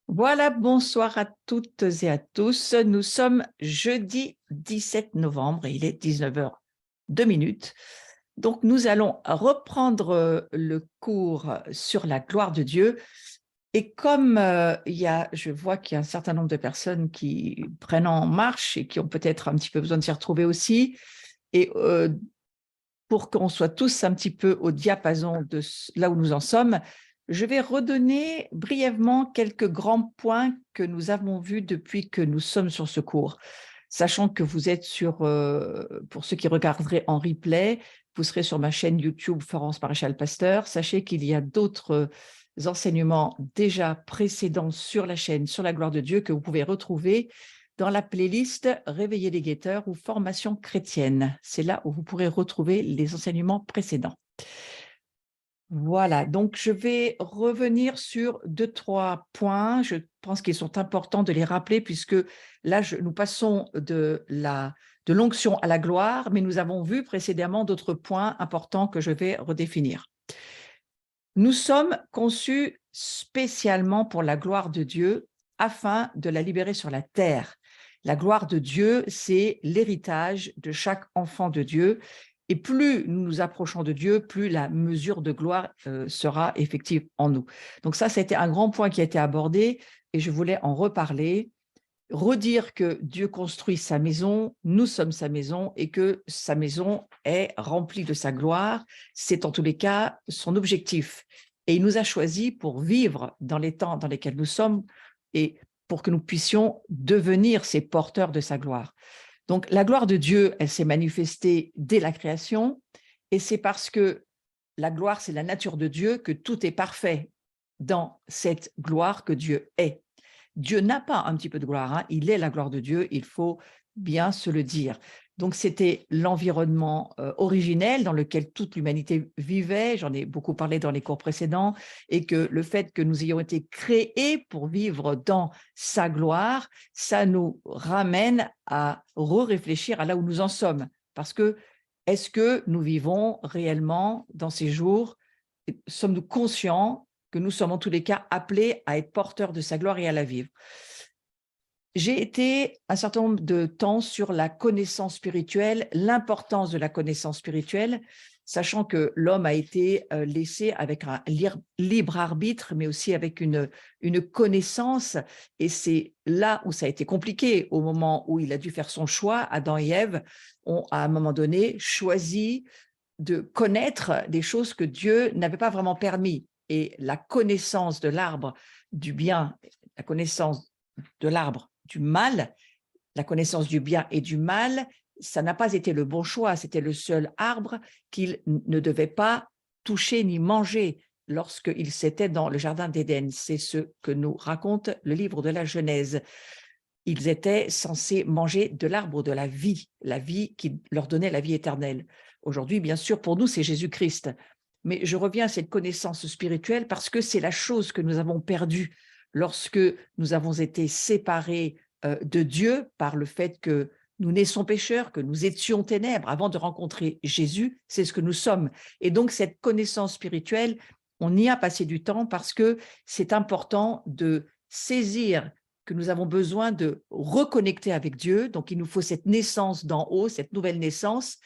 Voilà, bonsoir à toutes et à tous. Nous sommes jeudi 17 novembre et il est 19h 2 minutes. Donc, nous allons reprendre le cours sur la gloire de Dieu. Et comme je vois qu'il y a un certain nombre de personnes qui prennent en marche et qui ont peut-être un petit peu besoin de s'y retrouver aussi, et pour qu'on soit tous un petit peu au diapason de là où nous en sommes, je vais redonner brièvement quelques grands points que nous avons vus depuis que nous sommes sur ce cours. Sachant que vous êtes pour ceux qui regarderaient en replay, vous serez sur ma chaîne YouTube Florence Maréchal Pasteur. Sachez qu'il y a d'autres enseignements déjà précédents sur la chaîne, sur la gloire de Dieu, que vous pouvez retrouver dans la playlist Réveiller les guetteurs ou Formation chrétienne. C'est là où vous pourrez retrouver les enseignements précédents. Voilà, donc je vais revenir sur 2-3 points. Je pense qu'ils sont importants de les rappeler puisque là, nous passons de l'onction à la gloire, mais nous avons vu précédemment d'autres points importants que je vais redéfinir. Nous sommes conçus spécialement pour la gloire de Dieu afin de la libérer sur la terre. La gloire de Dieu, c'est l'héritage de chaque enfant de Dieu. Et plus nous nous approchons de Dieu, plus la mesure de gloire sera effective en nous. Donc ça a été un grand point qui a été abordé et je voulais en reparler, redire que Dieu construit sa maison, nous sommes sa maison et que sa maison est remplie de sa gloire. C'est en tous les cas son objectif. Et il nous a choisis pour vivre dans les temps dans lesquels nous sommes et pour que nous puissions devenir ces porteurs de sa gloire. Donc, la gloire de Dieu, elle s'est manifestée dès la création, et c'est parce que la gloire, c'est la nature de Dieu, que tout est parfait dans cette gloire que Dieu est. Dieu n'a pas un petit peu de gloire, hein. Il est la gloire de Dieu, il faut bien se le dire. Donc, c'était l'environnement originel dans lequel toute l'humanité vivait, j'en ai beaucoup parlé dans les cours précédents, et que le fait que nous ayons été créés pour vivre dans sa gloire, ça nous ramène à réfléchir à là où nous en sommes. Parce que, est-ce que nous vivons réellement dans ces jours? Sommes-nous conscients que nous sommes en tous les cas appelés à être porteurs de sa gloire et à la vivre? J'ai été un certain nombre de temps sur la connaissance spirituelle, l'importance de la connaissance spirituelle, sachant que l'homme a été laissé avec un libre arbitre, mais aussi avec une connaissance. Et c'est là où ça a été compliqué, au moment où il a dû faire son choix. Adam et Ève ont, à un moment donné, choisi de connaître des choses que Dieu n'avait pas vraiment permis. Et la connaissance de l'arbre du bien, la connaissance de l'arbre du mal, la connaissance du bien et du mal, ça n'a pas été le bon choix. C'était le seul arbre qu'il ne devait pas toucher ni manger lorsqu'il s'était dans le jardin d'Éden. C'est ce que nous raconte le livre de la Genèse. Ils étaient censés manger de l'arbre de la vie qui leur donnait la vie éternelle. Aujourd'hui, bien sûr, pour nous, c'est Jésus-Christ. Mais je reviens à cette connaissance spirituelle parce que c'est la chose que nous avons perdue lorsque nous avons été séparés de Dieu par le fait que nous naissons pécheurs, que nous étions ténèbres avant de rencontrer Jésus, c'est ce que nous sommes. Et donc, cette connaissance spirituelle, on y a passé du temps parce que c'est important de saisir que nous avons besoin de reconnecter avec Dieu. Donc, il nous faut cette naissance d'en haut, cette nouvelle naissance.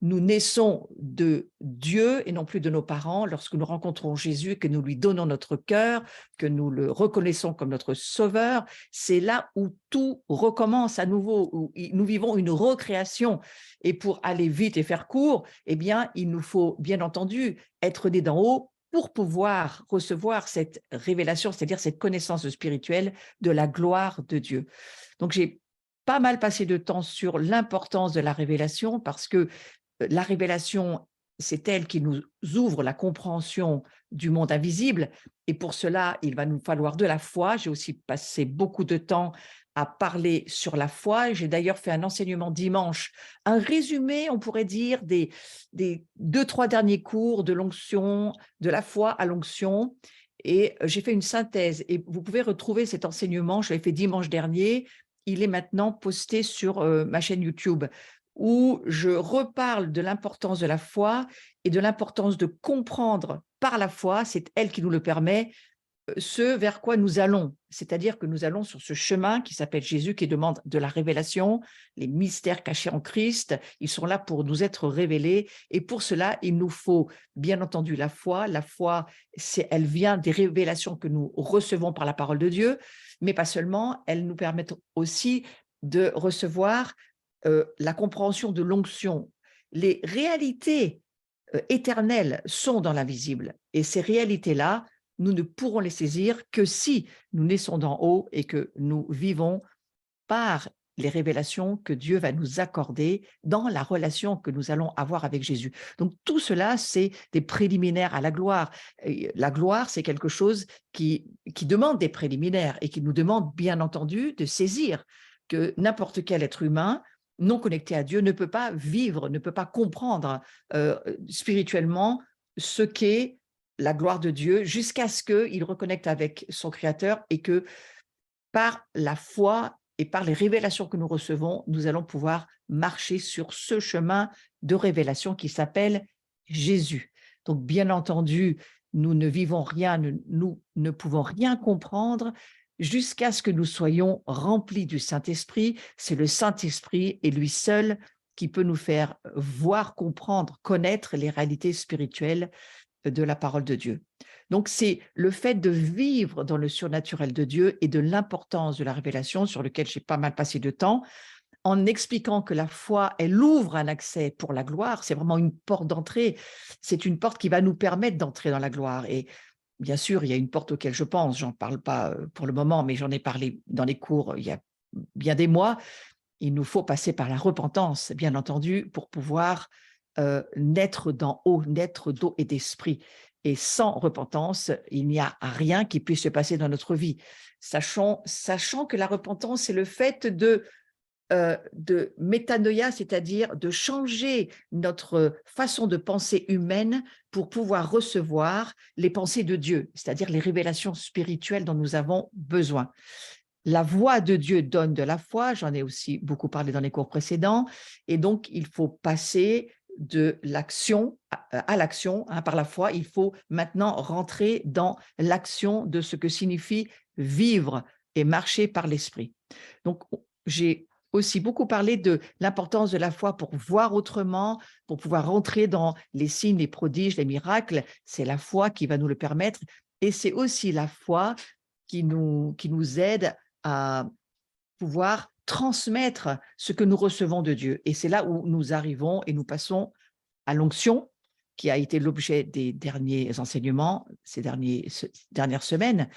Nous naissons de Dieu et non plus de nos parents lorsque nous rencontrons Jésus, que nous lui donnons notre cœur, que nous le reconnaissons comme notre sauveur. C'est là où tout recommence à nouveau, où nous vivons une recréation. Et pour aller vite et faire court, eh bien, il nous faut bien entendu être nés d'en haut pour pouvoir recevoir cette révélation, c'est-à-dire cette connaissance spirituelle de la gloire de Dieu. Donc, j'ai pas mal passé de temps sur l'importance de la révélation parce que la révélation, c'est elle qui nous ouvre la compréhension du monde invisible. Et pour cela, il va nous falloir de la foi. J'ai aussi passé beaucoup de temps à parler sur la foi. J'ai d'ailleurs fait un enseignement dimanche, un résumé, on pourrait dire, des 2-3 derniers cours de l'onction, de la foi à l'onction. Et j'ai fait une synthèse. Et vous pouvez retrouver cet enseignement, je l'ai fait dimanche dernier. Il est maintenant posté sur ma chaîne YouTube, où je reparle de l'importance de la foi et de l'importance de comprendre par la foi, c'est elle qui nous le permet, ce vers quoi nous allons, c'est-à-dire que nous allons sur ce chemin qui s'appelle Jésus, qui demande de la révélation, les mystères cachés en Christ, ils sont là pour nous être révélés, et pour cela, il nous faut bien entendu la foi. La foi, elle vient des révélations que nous recevons par la parole de Dieu, mais pas seulement, elles nous permettent aussi de recevoir la compréhension de l'onction. Les réalités éternelles sont dans l'invisible, et ces réalités-là, nous ne pourrons les saisir que si nous naissons d'en haut et que nous vivons par les révélations que Dieu va nous accorder dans la relation que nous allons avoir avec Jésus. Donc tout cela, c'est des préliminaires à la gloire. Et la gloire, c'est quelque chose qui demande des préliminaires et qui nous demande bien entendu de saisir que n'importe quel être humain non connecté à Dieu ne peut pas vivre, ne peut pas comprendre spirituellement ce qu'est la gloire de Dieu jusqu'à ce qu'il reconnecte avec son Créateur et que par la foi et par les révélations que nous recevons, nous allons pouvoir marcher sur ce chemin de révélation qui s'appelle Jésus. Donc, bien entendu, nous ne vivons rien, nous ne pouvons rien comprendre jusqu'à ce que nous soyons remplis du Saint-Esprit. C'est le Saint-Esprit et lui seul qui peut nous faire voir, comprendre, connaître les réalités spirituelles de la parole de Dieu. Donc, c'est le fait de vivre dans le surnaturel de Dieu et de l'importance de la révélation sur lequel j'ai pas mal passé de temps, en expliquant que la foi, elle ouvre un accès pour la gloire, c'est vraiment une porte d'entrée, c'est une porte qui va nous permettre d'entrer dans la gloire. Et bien sûr, il y a une porte auquel je pense, j'en parle pas pour le moment, mais j'en ai parlé dans les cours il y a bien des mois. Il nous faut passer par la repentance, bien entendu, pour pouvoir naître d'en haut, naître d'eau et d'esprit. Et sans repentance, il n'y a rien qui puisse se passer dans notre vie. Sachant que la repentance, c'est le fait de métanoïa, c'est-à-dire de changer notre façon de penser humaine pour pouvoir recevoir les pensées de Dieu, c'est-à-dire les révélations spirituelles dont nous avons besoin. La voix de Dieu donne de la foi, j'en ai aussi beaucoup parlé dans les cours précédents, et donc il faut passer de l'action à l'action, hein, par la foi. Il faut maintenant rentrer dans l'action de ce que signifie vivre et marcher par l'esprit. Donc, j'ai aussi beaucoup parlé de l'importance de la foi pour voir autrement, pour pouvoir rentrer dans les signes, les prodiges, les miracles. C'est la foi qui va nous le permettre, et c'est aussi la foi qui nous aide à pouvoir transmettre ce que nous recevons de Dieu. Et c'est là où nous arrivons et nous passons à l'onction, qui a été l'objet des derniers enseignements, ces dernières semaines.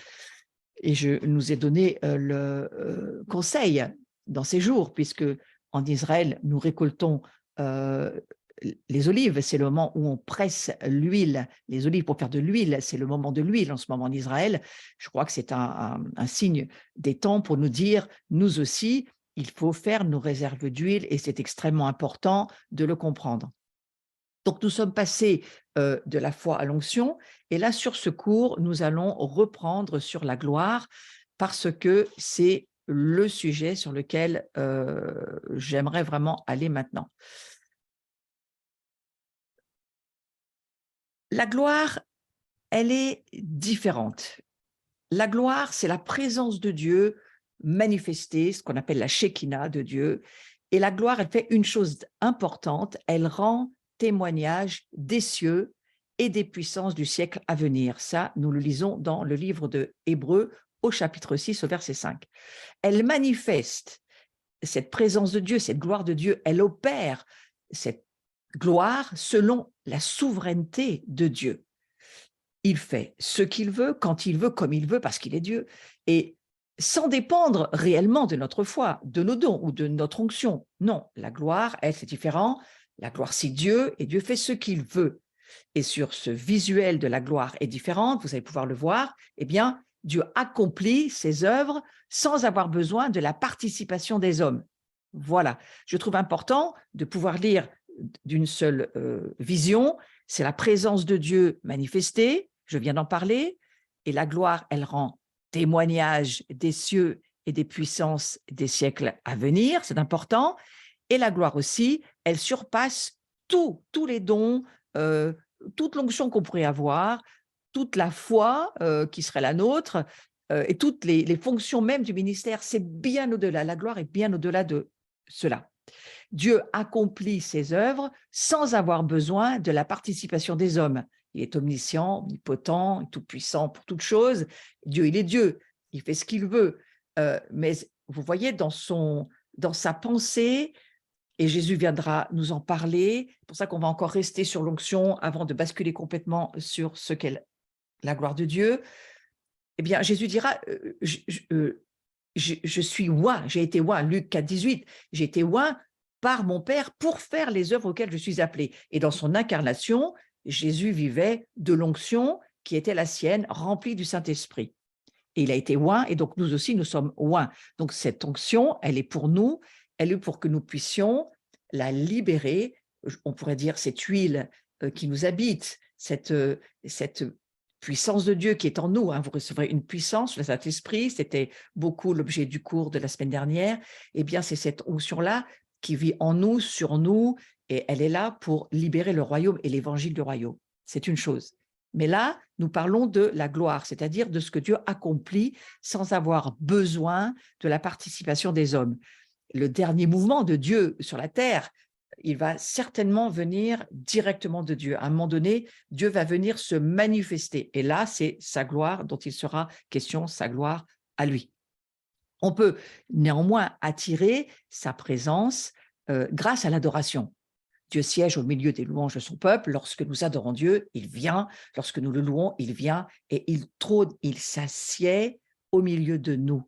Et je nous ai donné le conseil dans ces jours, puisque en Israël, nous récoltons les olives, c'est le moment où on presse l'huile, les olives pour faire de l'huile, c'est le moment de l'huile en ce moment en Israël. Je crois que c'est un signe des temps pour nous dire, nous aussi, il faut faire nos réserves d'huile et c'est extrêmement important de le comprendre. Donc, nous sommes passés de la foi à l'onction et là, sur ce cours, nous allons reprendre sur la gloire parce que c'est le sujet sur lequel j'aimerais vraiment aller maintenant. La gloire, elle est différente. La gloire, c'est la présence de Dieu manifestée, ce qu'on appelle la Shekinah de Dieu. Et la gloire, elle fait une chose importante, elle rend témoignage des cieux et des puissances du siècle à venir. Ça, nous le lisons dans le livre de Hébreux au chapitre 6, au verset 5. Elle manifeste cette présence de Dieu, cette gloire de Dieu, elle opère cette gloire selon la souveraineté de Dieu. Il fait ce qu'il veut, quand il veut, comme il veut, parce qu'il est Dieu, et sans dépendre réellement de notre foi, de nos dons ou de notre onction. Non, la gloire, elle, c'est différent. La gloire, c'est Dieu, et Dieu fait ce qu'il veut. Et sur ce visuel de la gloire est différente, vous allez pouvoir le voir, eh bien, Dieu accomplit ses œuvres sans avoir besoin de la participation des hommes. Voilà, je trouve important de pouvoir lire d'une seule vision, c'est la présence de Dieu manifestée, je viens d'en parler, et la gloire, elle rend témoignage des cieux et des puissances des siècles à venir, c'est important, et la gloire aussi, elle surpasse tous les dons, toute l'onction qu'on pourrait avoir, toute la foi qui serait la nôtre et toutes les fonctions même du ministère, c'est bien au-delà. La gloire est bien au-delà de cela. Dieu accomplit ses œuvres sans avoir besoin de la participation des hommes. Il est omniscient, omnipotent, tout-puissant pour toutes choses. Dieu, il est Dieu, il fait ce qu'il veut. Mais vous voyez, dans sa pensée, et Jésus viendra nous en parler, c'est pour ça qu'on va encore rester sur l'onction avant de basculer complètement sur ce qu'est la gloire de Dieu. Eh bien, Jésus dira, je suis oint, j'ai été oint, Luc 4, 18, j'ai été oint par mon Père pour faire les œuvres auxquelles je suis appelé. Et dans son incarnation, Jésus vivait de l'onction qui était la sienne, remplie du Saint-Esprit. Et il a été oint, et donc nous aussi, nous sommes oints. Donc cette onction, elle est pour nous, elle est pour que nous puissions la libérer. On pourrait dire cette huile qui nous habite, cette puissance de Dieu qui est en nous. Vous recevrez une puissance, le Saint-Esprit, c'était beaucoup l'objet du cours de la semaine dernière. Eh bien, c'est cette onction-là qui vit en nous, sur nous, et elle est là pour libérer le royaume et l'évangile du royaume. C'est une chose. Mais là, nous parlons de la gloire, c'est-à-dire de ce que Dieu accomplit sans avoir besoin de la participation des hommes. Le dernier mouvement de Dieu sur la terre, il va certainement venir directement de Dieu. À un moment donné, Dieu va venir se manifester. Et là, c'est sa gloire dont il sera question, sa gloire à lui. On peut néanmoins attirer sa présence grâce à l'adoration. Dieu siège au milieu des louanges de son peuple. Lorsque nous adorons Dieu, il vient. Lorsque nous le louons, il vient et il trône, il s'assied au milieu de nous.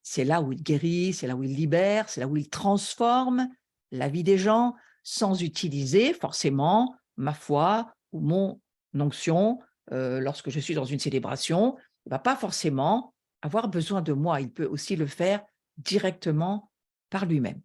C'est là où il guérit, c'est là où il libère, c'est là où il transforme la vie des gens sans utiliser forcément ma foi ou mon onction. Lorsque je suis dans une célébration, il ne va pas forcément avoir besoin de moi. Il peut aussi le faire directement par lui-même.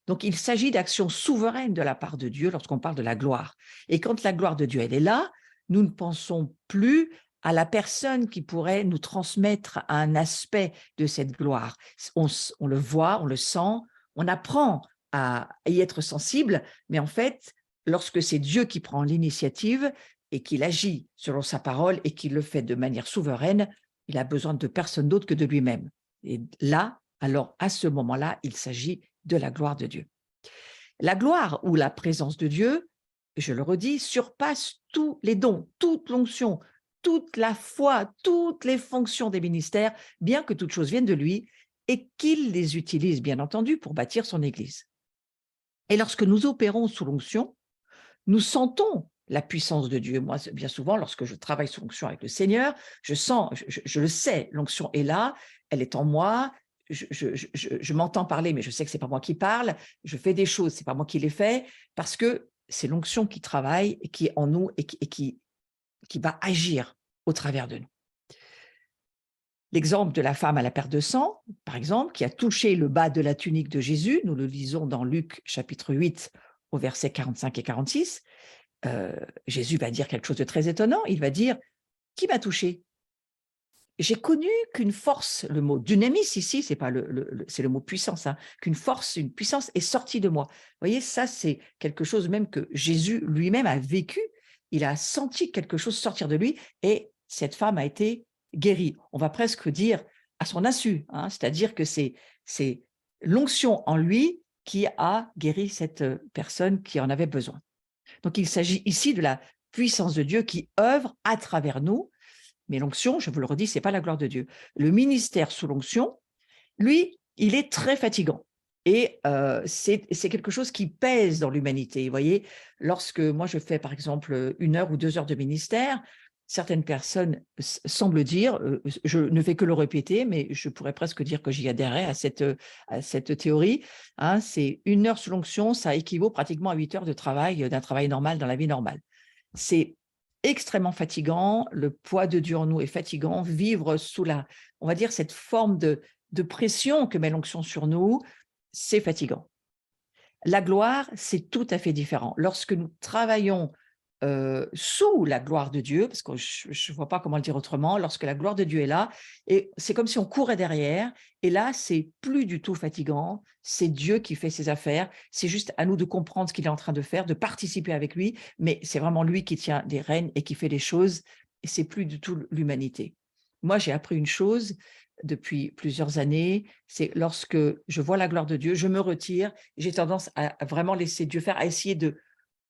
Donc, il s'agit d'actions souveraines de la part de Dieu lorsqu'on parle de la gloire. Et quand la gloire de Dieu, elle est là, nous ne pensons plus à la personne qui pourrait nous transmettre un aspect de cette gloire. On le voit, on le sent, on apprend à y être sensible, mais en fait, lorsque c'est Dieu qui prend l'initiative et qu'il agit selon sa parole et qu'il le fait de manière souveraine, il a besoin de personne d'autre que de lui-même. Et là, alors à ce moment-là, il s'agit de la gloire de Dieu. La gloire ou la présence de Dieu, je le redis, surpasse tous les dons, toute l'onction, toute la foi, toutes les fonctions des ministères, bien que toute chose vienne de lui et qu'il les utilise, bien entendu, pour bâtir son Église. Et lorsque nous opérons sous l'onction, nous sentons la puissance de Dieu. Moi, bien souvent, lorsque je travaille sous l'onction avec le Seigneur, je sens, je le sais, l'onction est là, elle est en moi, je m'entends parler, mais je sais que ce n'est pas moi qui parle, je fais des choses, ce n'est pas moi qui les fais, parce que c'est l'onction qui travaille et qui est en nous et qui va agir au travers de nous. L'exemple de la femme à la perte de sang, par exemple, qui a touché le bas de la tunique de Jésus, nous le lisons dans Luc chapitre 8 au verset 45 et 46, Jésus va dire quelque chose de très étonnant, il va dire « Qui m'a touché ?» J'ai connu qu'une force, le mot dynamis ici, c'est pas c'est le mot puissance, hein, qu'une force, une puissance est sortie de moi. Vous voyez, ça c'est quelque chose même que Jésus lui-même a vécu. Il a senti quelque chose sortir de lui et cette femme a été guérie. On va presque dire à son insu, hein, c'est-à-dire que c'est l'onction en lui qui a guéri cette personne qui en avait besoin. Donc il s'agit ici de la puissance de Dieu qui œuvre à travers nous. Mais l'onction, je vous le redis, ce n'est pas la gloire de Dieu. Le ministère sous l'onction, lui, il est très fatigant. Et c'est quelque chose qui pèse dans l'humanité. Vous voyez, lorsque moi je fais par exemple 1 heure ou 2 heures de ministère, certaines personnes semblent dire, je ne fais que le répéter, mais je pourrais presque dire que j'y adhérais à cette théorie, hein, c'est 1 heure sous l'onction, ça équivaut pratiquement à 8 heures de travail, d'un travail normal dans la vie normale. C'est extrêmement fatigant, le poids de Dieu en nous est fatigant, vivre sous on va dire, cette forme de pression que met l'onction sur nous, c'est fatigant. La gloire, c'est tout à fait différent. Lorsque nous travaillons sous la gloire de Dieu, parce que je ne vois pas comment le dire autrement, lorsque la gloire de Dieu est là, et c'est comme si on courait derrière, et là, c'est plus du tout fatigant, c'est Dieu qui fait ses affaires, c'est juste à nous de comprendre ce qu'il est en train de faire, de participer avec lui, mais c'est vraiment lui qui tient des rênes et qui fait les choses et c'est plus du tout l'humanité. Moi, j'ai appris une chose depuis plusieurs années, c'est lorsque je vois la gloire de Dieu, je me retire, j'ai tendance à vraiment laisser Dieu faire, à essayer de,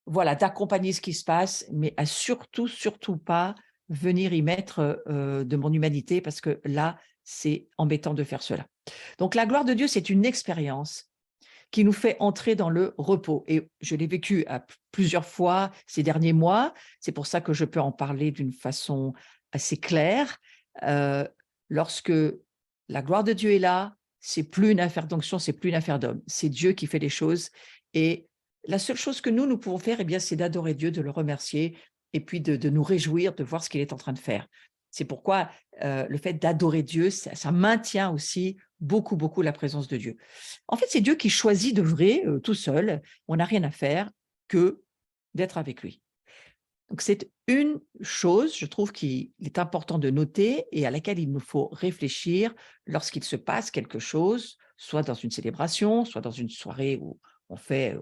voilà, d'accompagner ce qui se passe, mais à surtout, surtout pas venir y mettre de mon humanité, parce que là, c'est embêtant de faire cela. Donc, la gloire de Dieu, c'est une expérience qui nous fait entrer dans le repos. Et je l'ai vécu à plusieurs fois ces derniers mois. C'est pour ça que je peux en parler d'une façon assez claire. Euh, Lorsque la gloire de Dieu est là, c'est plus une affaire d'onction, c'est plus une affaire d'homme. C'est Dieu qui fait les choses. Et la seule chose que nous pouvons faire, eh bien, c'est d'adorer Dieu, de le remercier et puis de nous réjouir de voir ce qu'il est en train de faire. C'est pourquoi le fait d'adorer Dieu, ça maintient aussi beaucoup, beaucoup la présence de Dieu. En fait, c'est Dieu qui choisit d'œuvrer tout seul. On n'a rien à faire que d'être avec lui. Donc, c'est une chose, je trouve, qu'il est important de noter et à laquelle il nous faut réfléchir lorsqu'il se passe quelque chose, soit dans une célébration, soit dans une soirée où on fait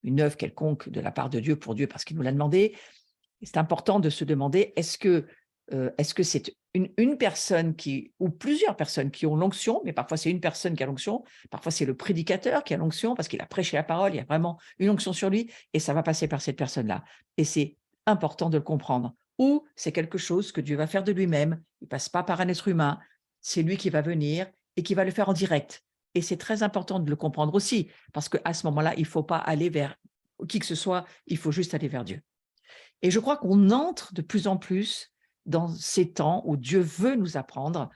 une œuvre quelconque de la part de Dieu pour Dieu parce qu'il nous l'a demandé. C'est important de se demander, est-ce que c'est une personne ou plusieurs personnes qui ont l'onction, mais parfois c'est une personne qui a l'onction, parfois c'est le prédicateur qui a l'onction parce qu'il a prêché la parole, il y a vraiment une onction sur lui et ça va passer par cette personne-là. Et c'est important de le comprendre. Ou c'est quelque chose que Dieu va faire de lui-même, il ne passe pas par un être humain, c'est lui qui va venir et qui va le faire en direct. Et c'est très important de le comprendre aussi, parce qu'à ce moment-là, il ne faut pas aller vers qui que ce soit, il faut juste aller vers Dieu. Et je crois qu'on entre de plus en plus dans ces temps où Dieu veut nous apprendre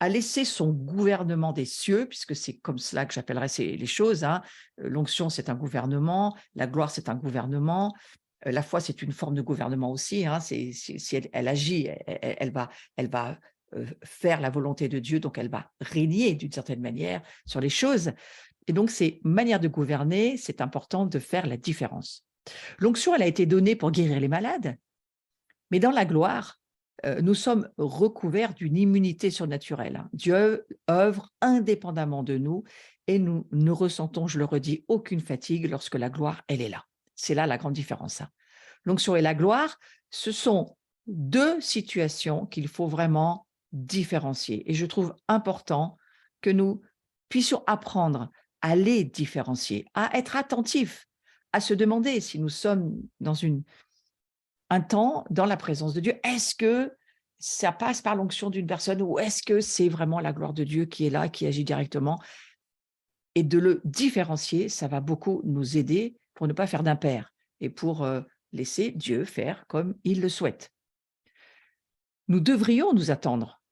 à laisser son gouvernement des cieux, puisque c'est comme cela que j'appellerais les choses. Hein. L'onction, c'est un gouvernement, la gloire, c'est un gouvernement, la foi, c'est une forme de gouvernement aussi. Hein. Si elle agit, elle va faire la volonté de Dieu, donc elle va régner d'une certaine manière sur les choses. Et donc, ces manières de gouverner, c'est important de faire la différence. L'onction, elle a été donnée pour guérir les malades, mais dans la gloire, nous sommes recouverts d'une immunité surnaturelle. Hein. Dieu œuvre indépendamment de nous et nous ne ressentons, je le redis, aucune fatigue lorsque la gloire, elle est là. C'est là la grande différence. Hein. L'onction et la gloire, ce sont deux situations qu'il faut vraiment différencier. Et je trouve important que nous puissions apprendre à les différencier, à être attentifs, à se demander si nous sommes dans un temps dans la présence de Dieu. Est-ce que ça passe par l'onction d'une personne ou est-ce que c'est vraiment la gloire de Dieu qui est là, qui agit directement? Et de le différencier, ça va beaucoup nous aider pour ne pas faire d'impair et pour laisser Dieu faire comme il le souhaite. Nous devrions nous attendre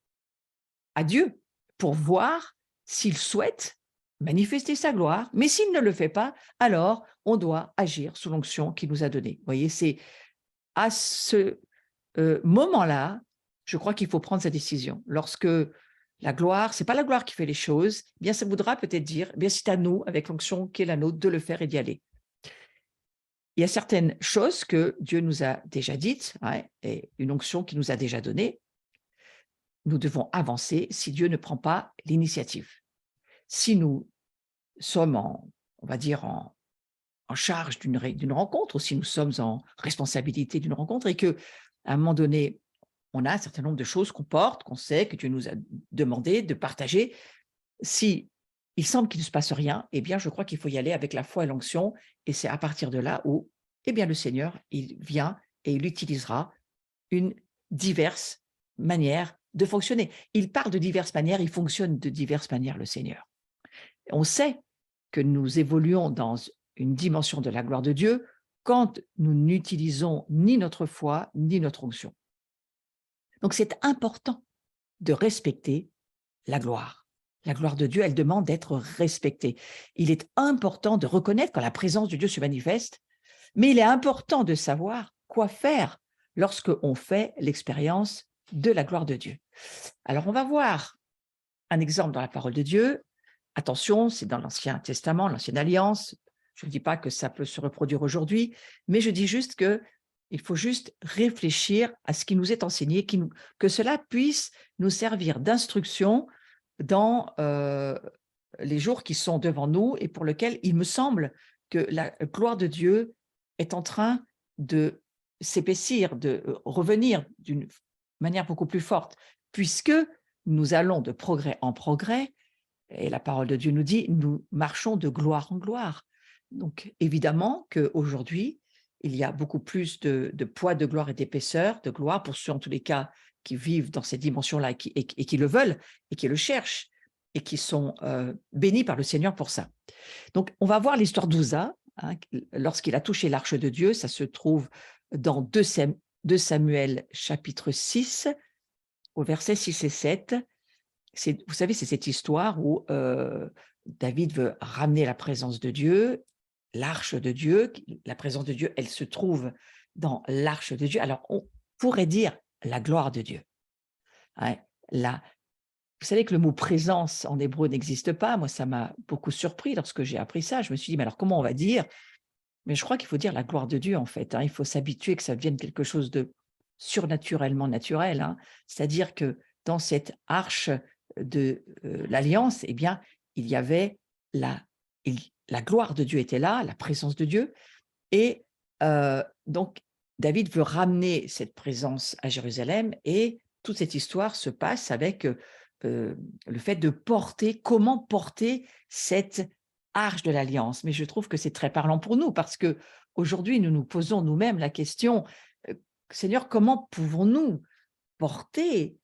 à Dieu pour voir s'il souhaite manifester sa gloire, mais s'il ne le fait pas, alors on doit agir sous l'onction qu'il nous a donnée. Vous voyez, c'est à ce moment-là, je crois qu'il faut prendre sa décision. Lorsque la gloire, c'est pas la gloire qui fait les choses, eh bien ça voudra peut-être dire, eh bien c'est à nous, avec l'onction qui est la nôtre, de le faire et d'y aller. Il y a certaines choses que Dieu nous a déjà dites, ouais, et une onction qui nous a déjà donnée. Nous devons avancer si Dieu ne prend pas l'initiative. Si nous sommes on va dire, en charge d'une rencontre, ou si nous sommes en responsabilité d'une rencontre et que à un moment donné, on a un certain nombre de choses qu'on porte, qu'on sait, que Dieu nous a demandé de partager. Si il semble qu'il ne se passe rien, eh bien, je crois qu'il faut y aller avec la foi et l'onction, et c'est à partir de là où, eh bien, le Seigneur, il vient et il utilisera une diverse manière de fonctionner. Il parle de diverses manières, il fonctionne de diverses manières, le Seigneur. On sait que nous évoluons dans une dimension de la gloire de Dieu quand nous n'utilisons ni notre foi, ni notre onction. Donc, c'est important de respecter la gloire. La gloire de Dieu, elle demande d'être respectée. Il est important de reconnaître quand la présence de Dieu se manifeste, mais il est important de savoir quoi faire lorsque on fait l'expérience de la gloire de Dieu. Alors, on va voir un exemple dans la parole de Dieu. Attention, c'est dans l'Ancien Testament, l'Ancienne Alliance. Je ne dis pas que ça peut se reproduire aujourd'hui, mais je dis juste que il faut juste réfléchir à ce qui nous est enseigné, que cela puisse nous servir d'instruction dans les jours qui sont devant nous et pour lesquels il me semble que la gloire de Dieu est en train de s'épaissir, de revenir d'une manière beaucoup plus forte, puisque nous allons de progrès en progrès, et la parole de Dieu nous dit, nous marchons de gloire en gloire. Donc, évidemment qu'aujourd'hui, il y a beaucoup plus de poids, de gloire et d'épaisseur, de gloire pour ceux, en tous les cas, qui vivent dans cette dimension-là et qui le veulent et qui le cherchent et qui sont bénis par le Seigneur pour ça. Donc, on va voir l'histoire d'Ouza, hein, lorsqu'il a touché l'arche de Dieu. Ça se trouve dans 2 Samuel chapitre 6, au verset 6 et 7. Vous savez, c'est cette histoire où David veut ramener la présence de Dieu, l'arche de Dieu. La présence de Dieu, elle se trouve dans l'arche de Dieu. Alors, on pourrait dire la gloire de Dieu. Hein, vous savez que le mot présence en hébreu n'existe pas. Moi, ça m'a beaucoup surpris lorsque j'ai appris ça. Je me suis dit, mais alors comment on va dire? Mais je crois qu'il faut dire la gloire de Dieu, en fait. Hein. Il faut s'habituer que ça devienne quelque chose de surnaturellement naturel. Hein. C'est-à-dire que dans cette arche de l'Alliance, eh bien, il y avait la gloire de Dieu était là, la présence de Dieu. Et donc, David veut ramener cette présence à Jérusalem et toute cette histoire se passe avec le fait de comment porter cette arche de l'Alliance. Mais je trouve que c'est très parlant pour nous parce que aujourd'hui nous nous posons nous-mêmes la question, Seigneur, comment pouvons-nous porter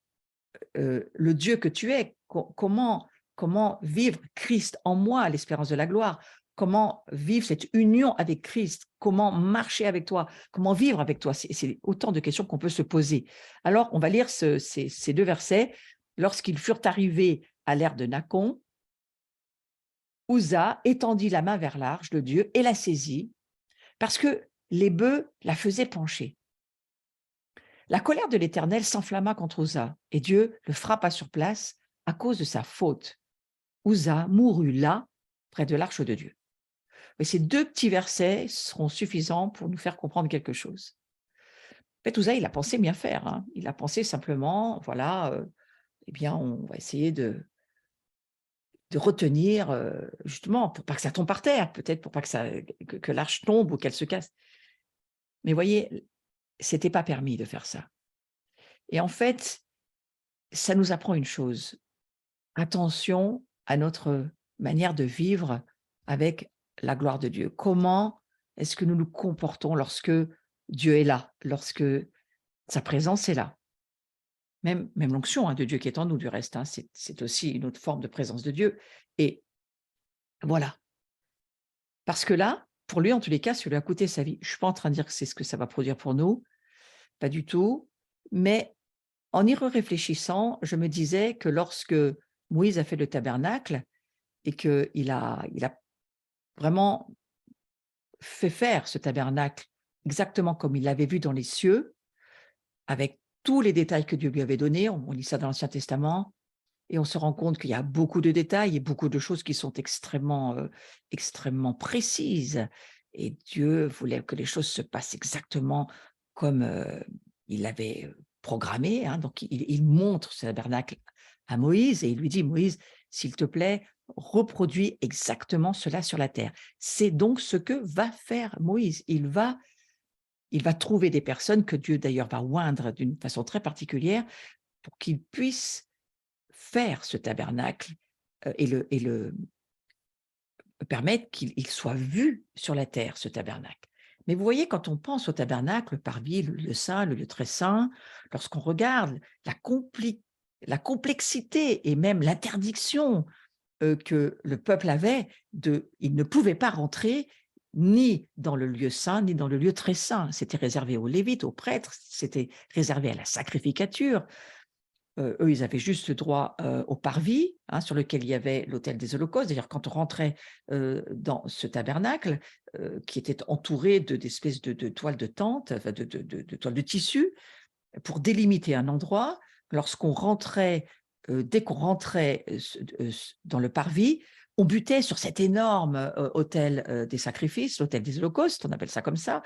le Dieu que tu es? Comment vivre Christ en moi, l'espérance de la gloire? Comment vivre cette union avec Christ? Comment marcher avec toi? Comment vivre avec toi? C'est autant de questions qu'on peut se poser. Alors, on va lire ces 2 versets. Lorsqu'ils furent arrivés à l'ère de Nacon, Ouza étendit la main vers l'arche de Dieu et la saisit, parce que les bœufs la faisaient pencher. La colère de l'Éternel s'enflamma contre Ouza, et Dieu le frappa sur place à cause de sa faute. Ouza mourut là, près de l'arche de Dieu. Mais ces 2 petits versets seront suffisants pour nous faire comprendre quelque chose. En fait, Ouza, il a pensé bien faire. Hein. Il a pensé simplement, voilà, eh bien, on va essayer de retenir, justement, pour pas que ça tombe par terre, peut-être pour pas que l'arche tombe ou qu'elle se casse. Mais voyez, c'était pas permis de faire ça. Et en fait, ça nous apprend une chose. Attention à notre manière de vivre avec la gloire de Dieu. Comment est-ce que nous nous comportons lorsque Dieu est là, lorsque sa présence est là? Même l'onction, hein, de Dieu qui est en nous, du reste, hein, c'est aussi une autre forme de présence de Dieu. Et voilà. Parce que là, pour lui, en tous les cas, ça lui a coûté sa vie. Je ne suis pas en train de dire que c'est ce que ça va produire pour nous, pas du tout. Mais en y réfléchissant, je me disais que lorsque Moïse a fait le tabernacle et qu'il a vraiment fait faire ce tabernacle exactement comme il l'avait vu dans les cieux, avec tous les détails que Dieu lui avait donnés, on lit ça dans l'Ancien Testament, et on se rend compte qu'il y a beaucoup de détails et beaucoup de choses qui sont extrêmement précises. Et Dieu voulait que les choses se passent exactement comme il l'avait programmé. Hein. Donc, il montre ce tabernacle à Moïse et il lui dit, Moïse, s'il te plaît, reproduis exactement cela sur la terre. C'est donc ce que va faire Moïse. Il va trouver des personnes que Dieu d'ailleurs va oindre d'une façon très particulière pour qu'ils puissent faire ce tabernacle et le permettre qu'il soit vu sur la terre, ce tabernacle. Mais vous voyez, quand on pense au tabernacle, le parvis, le lieu saint, le lieu très saint, lorsqu'on regarde la complexité et même l'interdiction que le peuple avait, il ne pouvait pas rentrer ni dans le lieu saint, ni dans le lieu très saint. C'était réservé aux Lévites, aux prêtres, c'était réservé à la sacrificature. Eux, ils avaient juste droit au parvis, hein, sur lequel il y avait l'autel des holocaustes. D'ailleurs, quand on rentrait dans ce tabernacle, qui était entouré d'espèces de toiles de tente, enfin de toiles de tissu, pour délimiter un endroit, lorsqu'on rentrait, dès qu'on rentrait dans le parvis, on butait sur cet énorme autel des sacrifices, l'autel des holocaustes, on appelle ça comme ça.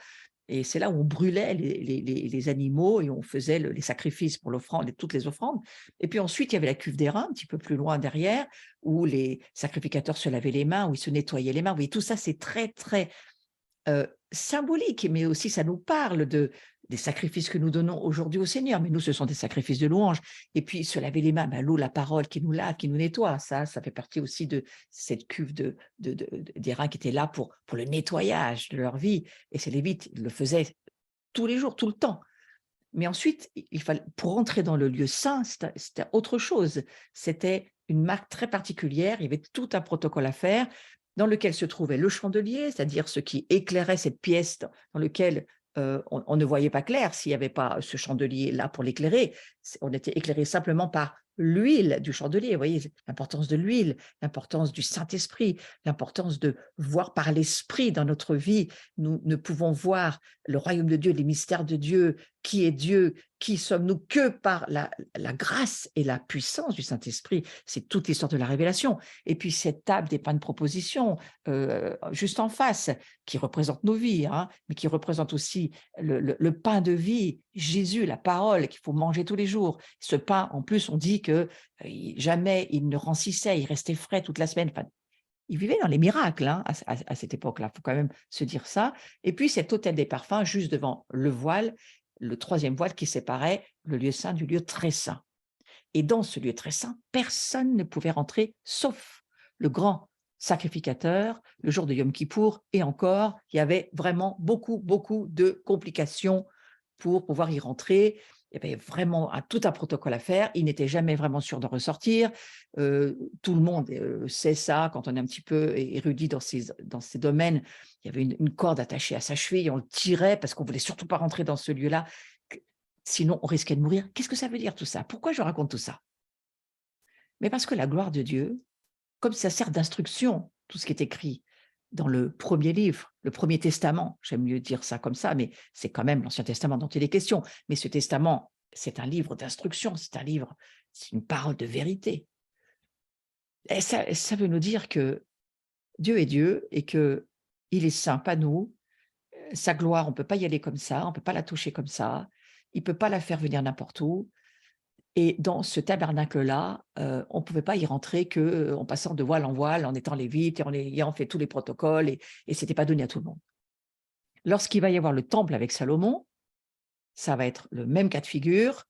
Et c'est là où on brûlait les animaux et on faisait les sacrifices pour l'offrande, toutes les offrandes. Et puis ensuite, il y avait la cuve d'airain, un petit peu plus loin derrière, où les sacrificateurs se lavaient les mains, où ils se nettoyaient les mains. Oui, tout ça, c'est très, très symbolique, mais aussi ça nous parle des sacrifices que nous donnons aujourd'hui au Seigneur, mais nous, ce sont des sacrifices de louange. Et puis, se laver les mains, ben, l'eau, la parole qui nous lave, qui nous nettoie, ça fait partie aussi de cette cuve des reins qui était là pour le nettoyage de leur vie. Et c'est Lévites, ils le faisaient tous les jours, tout le temps. Mais ensuite, il fallait, pour rentrer dans le lieu saint, c'était autre chose. C'était une marque très particulière. Il y avait tout un protocole à faire dans lequel se trouvait le chandelier, c'est-à-dire ce qui éclairait cette pièce dans lequel on ne voyait pas clair s'il n'y avait pas ce chandelier-là pour l'éclairer. On était éclairé simplement par l'huile du chandelier. Vous voyez l'importance de l'huile, l'importance du Saint-Esprit, l'importance de voir par l'Esprit dans notre vie. Nous ne pouvons voir le royaume de Dieu, les mystères de Dieu, qui est Dieu, qui sommes-nous, que par la grâce et la puissance du Saint-Esprit. C'est toute l'histoire de la révélation. Et puis cette table des pains de proposition, juste en face, qui représente nos vies, hein, mais qui représente aussi le pain de vie, Jésus, la parole qu'il faut manger tous les jours. Ce pain, en plus, on dit que jamais il ne rancissait, il restait frais toute la semaine. Enfin, il vivait dans les miracles, hein, à cette époque-là, il faut quand même se dire ça. Et puis cet autel des parfums, juste devant le voile, le troisième voile qui séparait le lieu saint du lieu très saint. Et dans ce lieu très saint, personne ne pouvait rentrer, sauf le grand sacrificateur, le jour de Yom Kippour, et encore, il y avait vraiment beaucoup, beaucoup de complications pour pouvoir y rentrer. Il y avait vraiment tout un protocole à faire. Il n'était jamais vraiment sûr de ressortir. Tout le monde sait ça, quand on est un petit peu érudit dans ces domaines. Il y avait une corde attachée à sa cheville, on le tirait parce qu'on voulait surtout pas rentrer dans ce lieu-là. Sinon, on risquait de mourir. Qu'est-ce que ça veut dire tout ça? Pourquoi je raconte tout ça? Mais parce que la gloire de Dieu, comme ça sert d'instruction, tout ce qui est écrit dans le premier livre, le premier testament, j'aime mieux dire ça comme ça, mais c'est quand même l'Ancien Testament dont il est question. Mais ce testament, c'est un livre d'instruction, c'est un livre, c'est une parole de vérité. Et ça veut nous dire que Dieu est Dieu et qu'il est saint, pas nous. Sa gloire, on ne peut pas y aller comme ça, on ne peut pas la toucher comme ça, il ne peut pas la faire venir n'importe où. Et dans ce tabernacle-là, on ne pouvait pas y rentrer qu'en passant de voile en voile, en étant lévite et en ayant fait tous les protocoles, et ce n'était pas donné à tout le monde. Lorsqu'il va y avoir le temple avec Salomon, ça va être le même cas de figure,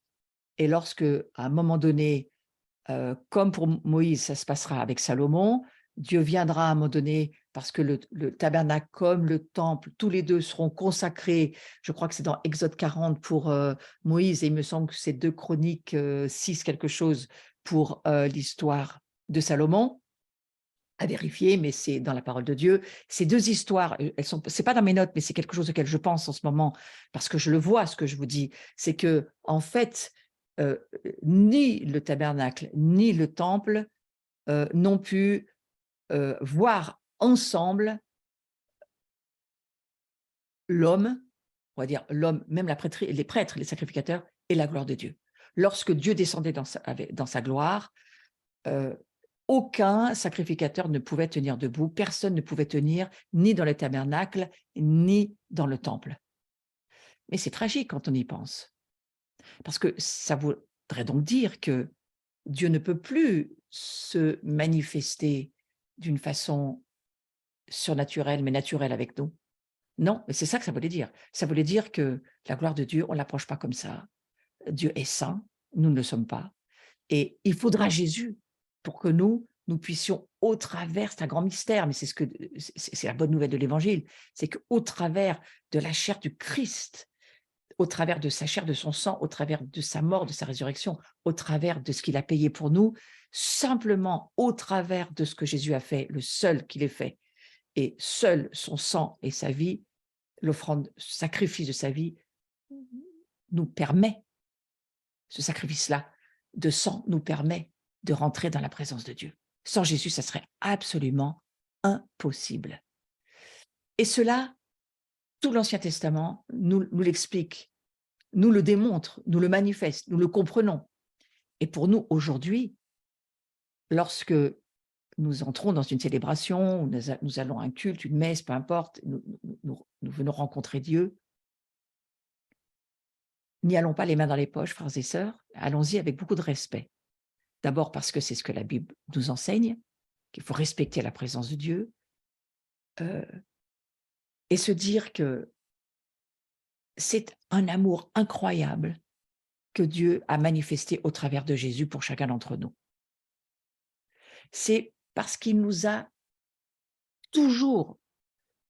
et lorsque, à un moment donné, comme pour Moïse, ça se passera avec Salomon, Dieu viendra à un moment donné, parce que le tabernacle comme le temple, tous les deux seront consacrés. Je crois que c'est dans Exode 40 pour Moïse, et il me semble que c'est 2 Chroniques 6 quelque chose pour l'histoire de Salomon, à vérifier, mais c'est dans la parole de Dieu. Ces 2 histoires, c'est pas dans mes notes, mais c'est quelque chose auquel je pense en ce moment, parce que je le vois, ce que je vous dis, c'est que en fait, ni le tabernacle, ni le temple n'ont pu voir ensemble l'homme, on va dire l'homme, même les prêtres, les sacrificateurs, et la gloire de Dieu. Lorsque Dieu descendait dans sa gloire, aucun sacrificateur ne pouvait tenir debout, personne ne pouvait tenir ni dans le tabernacle, ni dans le temple. Mais c'est tragique quand on y pense, parce que ça voudrait donc dire que Dieu ne peut plus se manifester d'une façon surnaturelle, mais naturelle avec nous. Non, mais c'est ça que ça voulait dire. Ça voulait dire que la gloire de Dieu, on ne l'approche pas comme ça. Dieu est saint, nous ne le sommes pas. Et il faudra Jésus pour que nous puissions, au travers, c'est un grand mystère, mais c'est la bonne nouvelle de l'Évangile, c'est qu'au travers de la chair du Christ, au travers de sa chair, de son sang, au travers de sa mort, de sa résurrection, au travers de ce qu'il a payé pour nous, simplement au travers de ce que Jésus a fait, le seul qu'il ait fait, et seul son sang et sa vie, l'offrande, sacrifice de sa vie, nous permet, ce sacrifice-là de sang nous permet de rentrer dans la présence de Dieu. Sans Jésus, ça serait absolument impossible. Et cela, tout l'Ancien Testament nous l'explique, nous le démontre, nous le manifeste, nous le comprenons. Et pour nous, aujourd'hui, lorsque nous entrons dans une célébration, nous allons à un culte, une messe, peu importe, nous venons rencontrer Dieu, n'y allons pas les mains dans les poches, frères et sœurs, allons-y avec beaucoup de respect. D'abord parce que c'est ce que la Bible nous enseigne, qu'il faut respecter la présence de Dieu, et se dire que c'est un amour incroyable que Dieu a manifesté au travers de Jésus pour chacun d'entre nous. C'est parce qu'il nous a toujours,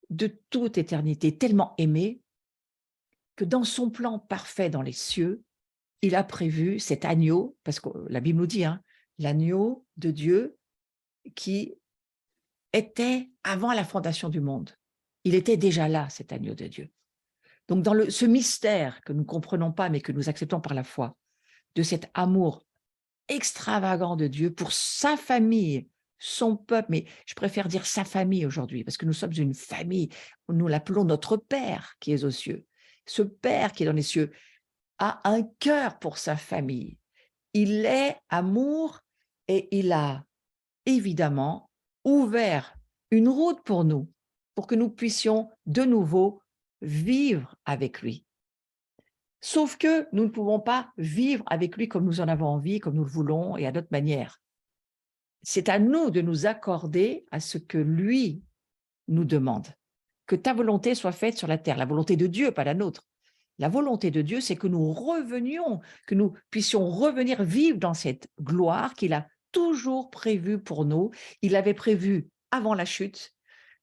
de toute éternité, tellement aimés que dans son plan parfait dans les cieux, il a prévu cet agneau, parce que la Bible nous dit, hein, l'agneau de Dieu qui était avant la fondation du monde. Il était déjà là, cet agneau de Dieu. Donc, dans ce mystère que nous ne comprenons pas, mais que nous acceptons par la foi, de cet amour extravagant de Dieu pour sa famille, son peuple, mais je préfère dire sa famille aujourd'hui, parce que nous sommes une famille, nous l'appelons notre Père qui est aux cieux. Ce Père qui est dans les cieux a un cœur pour sa famille. Il est amour et il a évidemment ouvert une route pour nous, pour que nous puissions de nouveau vivre avec lui. Sauf que nous ne pouvons pas vivre avec lui comme nous en avons envie, comme nous le voulons et à notre manière. C'est à nous de nous accorder à ce que lui nous demande. Que ta volonté soit faite sur la terre, la volonté de Dieu, pas la nôtre. La volonté de Dieu, c'est que nous revenions, que nous puissions revenir vivre dans cette gloire qu'il a toujours prévue pour nous. Il l'avait prévue avant la chute.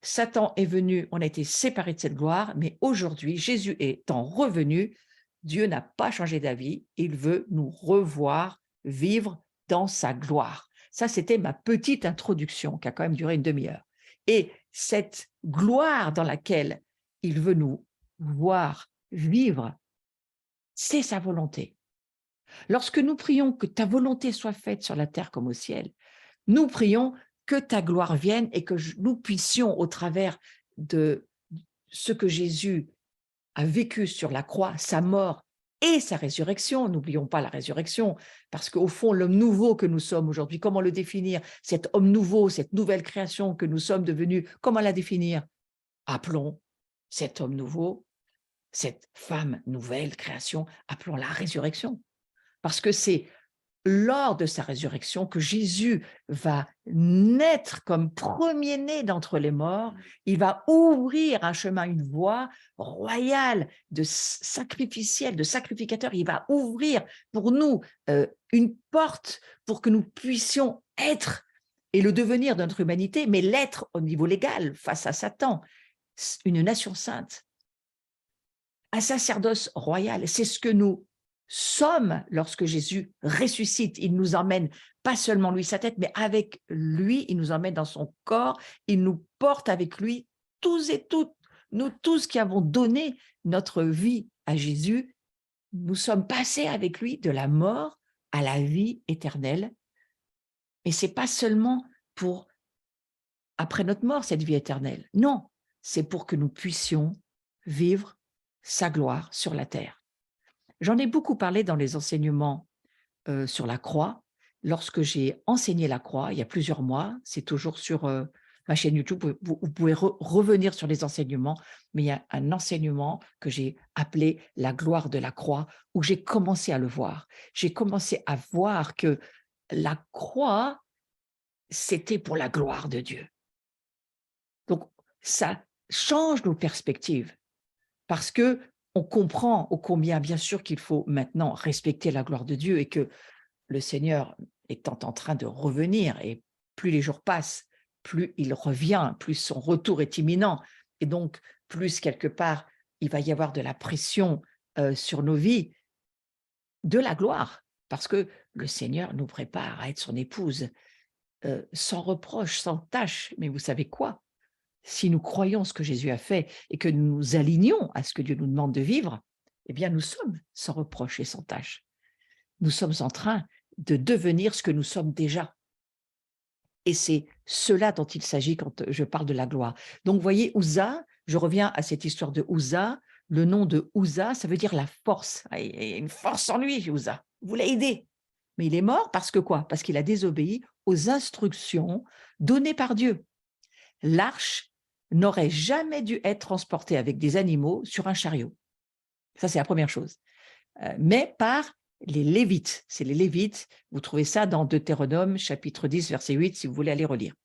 Satan est venu, on a été séparés de cette gloire, mais aujourd'hui, Jésus étant revenu, Dieu n'a pas changé d'avis, il veut nous revoir vivre dans sa gloire. Ça, c'était ma petite introduction qui a quand même duré une demi-heure. Et cette gloire dans laquelle il veut nous voir vivre, c'est sa volonté. Lorsque nous prions que ta volonté soit faite sur la terre comme au ciel, nous prions que ta gloire vienne et que nous puissions, au travers de ce que Jésus a vécu sur la croix, sa mort et sa résurrection, n'oublions pas la résurrection, parce qu'au fond, l'homme nouveau que nous sommes aujourd'hui, comment le définir? Cet homme nouveau, cette nouvelle création que nous sommes devenus, comment la définir? Appelons cet homme nouveau, cette femme nouvelle création, appelons la résurrection. Parce que c'est lors de sa résurrection que Jésus va naître comme premier-né d'entre les morts. Il va ouvrir un chemin, une voie royale, de sacrificielle, de sacrificateur. Il va ouvrir pour nous une porte pour que nous puissions être et le devenir de notre humanité, mais l'être au niveau légal face à Satan, une nation sainte, un sacerdoce royal. C'est ce que nous sommes lorsque Jésus ressuscite. Il nous emmène, pas seulement lui, sa tête, mais avec lui, il nous emmène dans son corps, il nous porte avec lui, tous et toutes, nous tous qui avons donné notre vie à Jésus, nous sommes passés avec lui de la mort à la vie éternelle. Et c'est pas seulement pour après notre mort, cette vie éternelle. Non, c'est pour que nous puissions vivre sa gloire sur la terre. J'en ai beaucoup parlé dans les enseignements sur la croix. Lorsque j'ai enseigné la croix, il y a plusieurs mois, c'est toujours sur ma chaîne YouTube, vous pouvez revenir sur les enseignements, mais il y a un enseignement que j'ai appelé la gloire de la croix, où j'ai commencé à le voir. J'ai commencé à voir que la croix, c'était pour la gloire de Dieu. Donc, ça change nos perspectives parce que on comprend ô combien, bien sûr, qu'il faut maintenant respecter la gloire de Dieu et que le Seigneur étant en train de revenir et plus les jours passent, plus il revient, plus son retour est imminent et donc plus quelque part il va y avoir de la pression sur nos vies, de la gloire, parce que le Seigneur nous prépare à être son épouse sans reproche, sans tâche. Mais vous savez quoi? Si nous croyons ce que Jésus a fait et que nous nous alignons à ce que Dieu nous demande de vivre, eh bien, nous sommes sans reproche et sans tâche. Nous sommes en train de devenir ce que nous sommes déjà. Et c'est cela dont il s'agit quand je parle de la gloire. Donc, vous voyez, Uza, je reviens à cette histoire de Uza. Le nom de Uza, ça veut dire la force. Il y a une force en lui, Uza. Vous voulez aider. Mais il est mort parce que quoi? Parce qu'il a désobéi aux instructions données par Dieu. L'arche n'aurait jamais dû être transportée avec des animaux sur un chariot. Ça, c'est la première chose. Mais par les Lévites. C'est les Lévites. Vous trouvez ça dans Deutéronome, chapitre 10, verset 8, si vous voulez aller relire.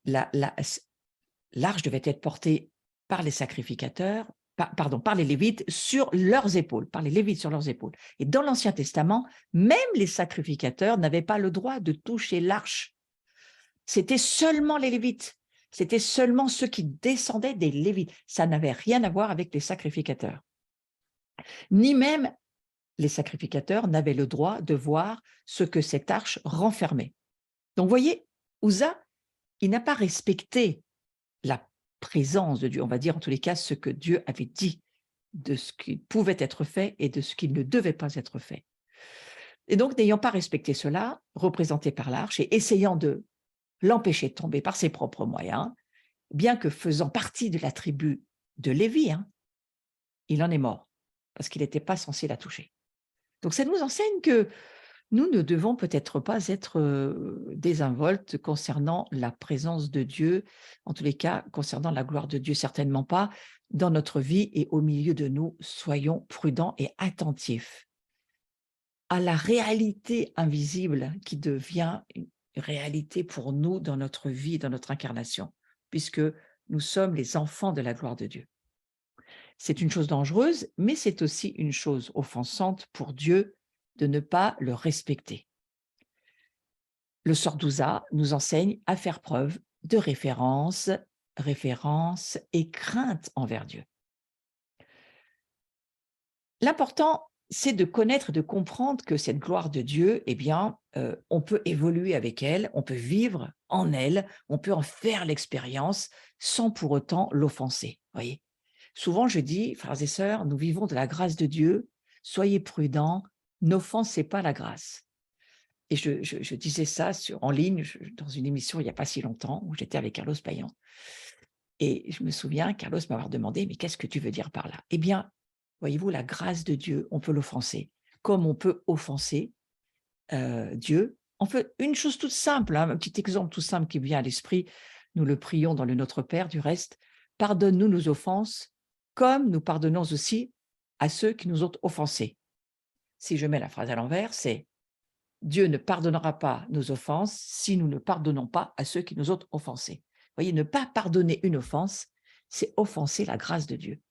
L'arche devait être portée par les sacrificateurs, par les Lévites sur leurs épaules, par les Lévites sur leurs épaules. Et dans l'Ancien Testament, même les sacrificateurs n'avaient pas le droit de toucher l'arche. C'était seulement les Lévites. C'était seulement ceux qui descendaient des Lévites. Ça n'avait rien à voir avec les sacrificateurs. Ni même les sacrificateurs n'avaient le droit de voir ce que cette arche renfermait. Donc, vous voyez, Uza, il n'a pas respecté la présence de Dieu, on va dire en tous les cas ce que Dieu avait dit de ce qui pouvait être fait et de ce qui ne devait pas être fait. Et donc, n'ayant pas respecté cela, représenté par l'arche, et essayant de l'empêcher de tomber par ses propres moyens, bien que faisant partie de la tribu de Lévi, il en est mort, parce qu'il n'était pas censé la toucher. Donc, ça nous enseigne que nous ne devons peut-être pas être désinvoltes concernant la présence de Dieu, en tous les cas, concernant la gloire de Dieu, certainement pas. Dans notre vie et au milieu de nous, soyons prudents et attentifs à la réalité invisible qui devient une réalité pour nous dans notre vie, dans notre incarnation, puisque nous sommes les enfants de la gloire de Dieu. C'est une chose dangereuse, mais c'est aussi une chose offensante pour Dieu de ne pas le respecter. Le sort d'Uza nous enseigne à faire preuve de référence et crainte envers Dieu. L'important, c'est de connaître et de comprendre que cette gloire de Dieu, eh bien, on peut évoluer avec elle, on peut vivre en elle, on peut en faire l'expérience sans pour autant l'offenser. Voyez. Souvent, je dis, frères et sœurs, nous vivons de la grâce de Dieu, soyez prudents, n'offensez pas la grâce. Et je disais ça en ligne dans une émission il n'y a pas si longtemps où j'étais avec Carlos Payan. Et je me souviens, Carlos m'avoir demandé, mais qu'est-ce que tu veux dire par là? Eh bien, voyez-vous, la grâce de Dieu, on peut l'offenser, comme on peut offenser Dieu. En fait, une chose toute simple, un petit exemple tout simple qui vient à l'esprit, nous le prions dans le Notre Père du reste, pardonne-nous nos offenses, comme nous pardonnons aussi à ceux qui nous ont offensés. Si je mets la phrase à l'envers, c'est Dieu ne pardonnera pas nos offenses si nous ne pardonnons pas à ceux qui nous ont offensés. Vous voyez, ne pas pardonner une offense, c'est offenser la grâce de Dieu.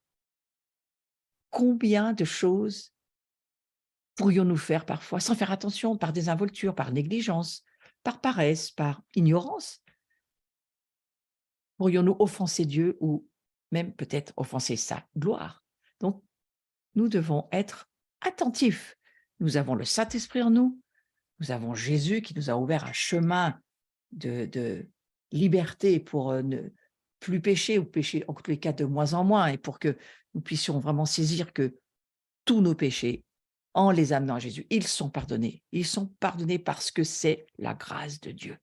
Combien de choses pourrions-nous faire parfois, sans faire attention, par désinvolture, par négligence, par paresse, par ignorance? Pourrions-nous offenser Dieu ou même peut-être offenser sa gloire? Donc, nous devons être attentifs. Nous avons le Saint-Esprit en nous, nous avons Jésus qui nous a ouvert un chemin de liberté pour ne plus pécher ou pécher en tous les cas de moins en moins et pour que nous puissions vraiment saisir que tous nos péchés, en les amenant à Jésus, ils sont pardonnés. Ils sont pardonnés parce que c'est la grâce de Dieu.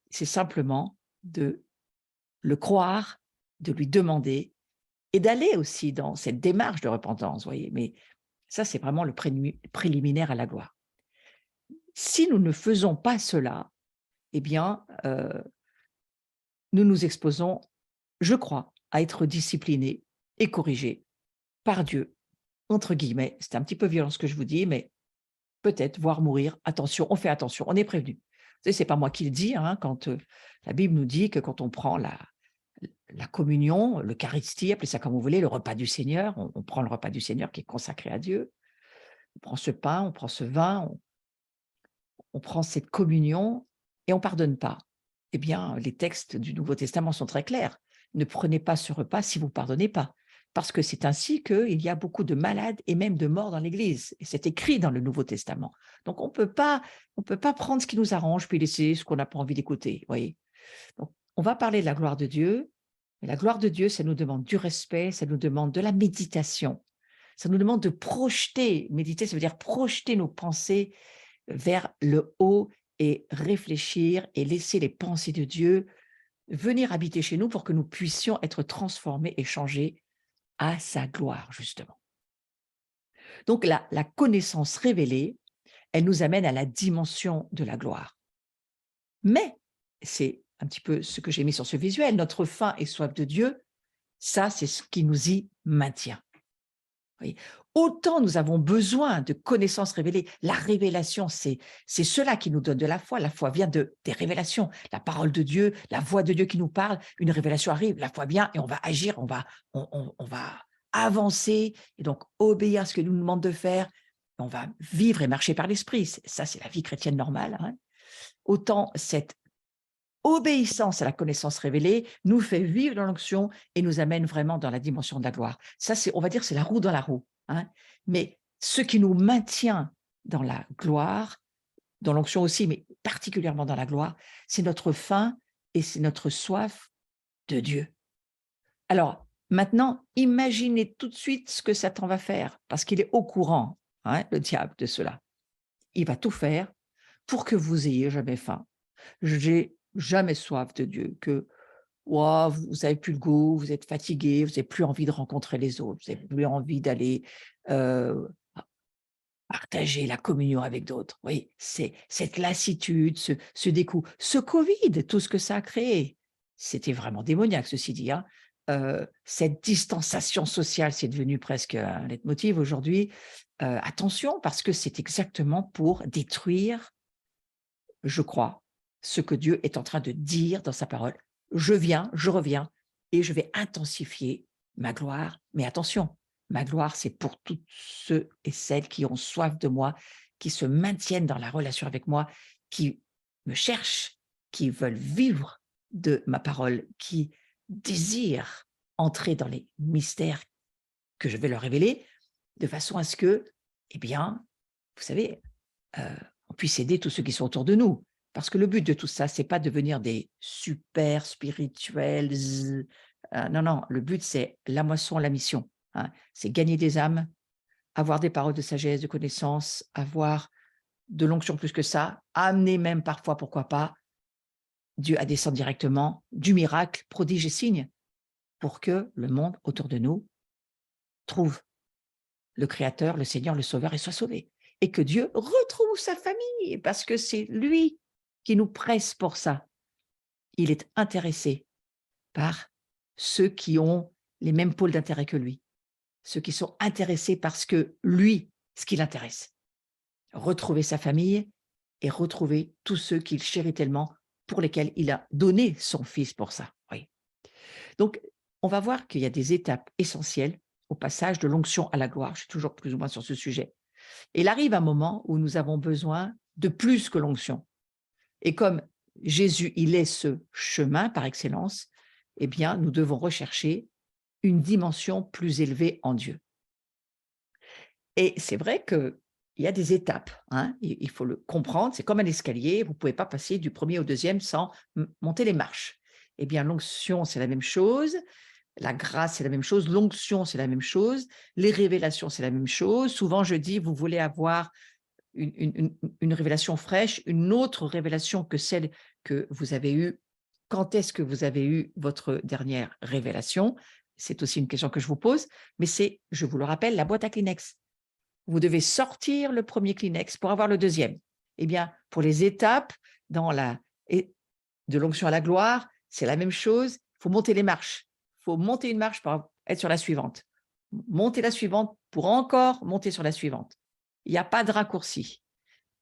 C'est simplement de le croire, de lui demander et d'aller aussi dans cette démarche de repentance, voyez. Mais ça, c'est vraiment le préliminaire à la gloire. Si nous ne faisons pas cela, eh bien, nous nous exposons, je crois, à être disciplinés et corrigés par Dieu, entre guillemets. C'est un petit peu violent ce que je vous dis, mais peut-être, voire mourir. Attention, on fait attention, on est prévenu. Vous savez, ce n'est pas moi qui le dis, quand la Bible nous dit que quand on prend la communion, l'Eucharistie, appelez ça comme vous voulez, le repas du Seigneur, on prend le repas du Seigneur qui est consacré à Dieu, on prend ce pain, on prend ce vin, on prend cette communion et on ne pardonne pas. Eh bien, les textes du Nouveau Testament sont très clairs. Ne prenez pas ce repas si vous ne pardonnez pas. Parce que c'est ainsi qu'il y a beaucoup de malades et même de morts dans l'Église. Et c'est écrit dans le Nouveau Testament. Donc, on peut pas prendre ce qui nous arrange puis laisser ce qu'on n'a pas envie d'écouter. Voyez. Donc, on va parler de la gloire de Dieu. Et la gloire de Dieu, ça nous demande du respect, ça nous demande de la méditation. Ça nous demande de projeter. Méditer, ça veut dire projeter nos pensées vers le haut et réfléchir et laisser les pensées de Dieu venir habiter chez nous pour que nous puissions être transformés et changés à sa gloire, justement. Donc, la connaissance révélée, elle nous amène à la dimension de la gloire. Mais, c'est un petit peu ce que j'ai mis sur ce visuel, notre faim et soif de Dieu, ça, c'est ce qui nous y maintient. Vous voyez, autant nous avons besoin de connaissances révélées. La révélation, c'est cela qui nous donne de la foi. La foi vient des révélations. La parole de Dieu, la voix de Dieu qui nous parle, une révélation arrive, la foi vient et on va agir, on va avancer et donc obéir à ce que nous demande de faire. On va vivre et marcher par l'esprit. Ça, c'est la vie chrétienne normale, hein. Autant cette obéissance à la connaissance révélée nous fait vivre dans l'onction et nous amène vraiment dans la dimension de la gloire. Ça, on va dire, c'est la roue dans la roue, hein. Mais ce qui nous maintient dans la gloire, dans l'onction aussi, mais particulièrement dans la gloire, c'est notre faim et c'est notre soif de Dieu. Alors, maintenant, imaginez tout de suite ce que Satan va faire, parce qu'il est au courant, hein, le diable, de cela. Il va tout faire pour que vous ayez jamais faim. J'ai jamais soif de Dieu, que wow, vous n'avez plus le goût, vous êtes fatigué, vous n'avez plus envie de rencontrer les autres, vous n'avez plus envie d'aller partager la communion avec d'autres. Oui, c'est cette lassitude, ce dégoût, ce Covid, tout ce que ça a créé. C'était vraiment démoniaque, ceci dit, hein. Cette distanciation sociale, c'est devenu presque un leitmotiv aujourd'hui. Attention, parce que c'est exactement pour détruire, je crois, ce que Dieu est en train de dire dans sa parole. Je viens, je reviens, et je vais intensifier ma gloire. Mais attention, ma gloire, c'est pour tous ceux et celles qui ont soif de moi, qui se maintiennent dans la relation avec moi, qui me cherchent, qui veulent vivre de ma parole, qui désirent entrer dans les mystères que je vais leur révéler, de façon à ce que, eh bien, vous savez, on puisse aider tous ceux qui sont autour de nous. Parce que le but de tout ça, c'est pas de devenir des super spirituels. Non, non, le but, c'est la moisson, la mission, hein. C'est gagner des âmes, avoir des paroles de sagesse, de connaissance, avoir de l'onction plus que ça, amener même parfois, pourquoi pas, Dieu à descendre directement, du miracle, prodige et signe, pour que le monde autour de nous trouve le Créateur, le Seigneur, le Sauveur et soit sauvé. Et que Dieu retrouve sa famille, parce que c'est lui qui nous presse pour ça. Il est intéressé par ceux qui ont les mêmes pôles d'intérêt que lui, ceux qui sont intéressés parce que lui, ce qui l'intéresse, retrouver sa famille et retrouver tous ceux qu'il chérit tellement, pour lesquels il a donné son fils pour ça. Oui. Donc, on va voir qu'il y a des étapes essentielles au passage de l'onction à la gloire. Je suis toujours plus ou moins sur ce sujet. Et il arrive un moment où nous avons besoin de plus que l'onction. Et comme Jésus, il est ce chemin par excellence, eh bien, nous devons rechercher une dimension plus élevée en Dieu. Et c'est vrai qu'il y a des étapes, hein, il faut le comprendre, c'est comme un escalier, vous ne pouvez pas passer du premier au deuxième sans monter les marches. Eh bien, l'onction, c'est la même chose, la grâce, c'est la même chose, l'onction, c'est la même chose, les révélations, c'est la même chose. Souvent, je dis, vous voulez avoir une révélation fraîche, une autre révélation que celle que vous avez eue. Quand est-ce que vous avez eu votre dernière révélation? C'est aussi une question que je vous pose, mais c'est, je vous le rappelle, la boîte à Kleenex. Vous devez sortir le premier Kleenex pour avoir le deuxième. Eh bien, pour les étapes de l'onction à la gloire, c'est la même chose. Il faut monter les marches. Il faut monter une marche pour être sur la suivante. Monter la suivante pour encore monter sur la suivante. Il n'y a pas de raccourci.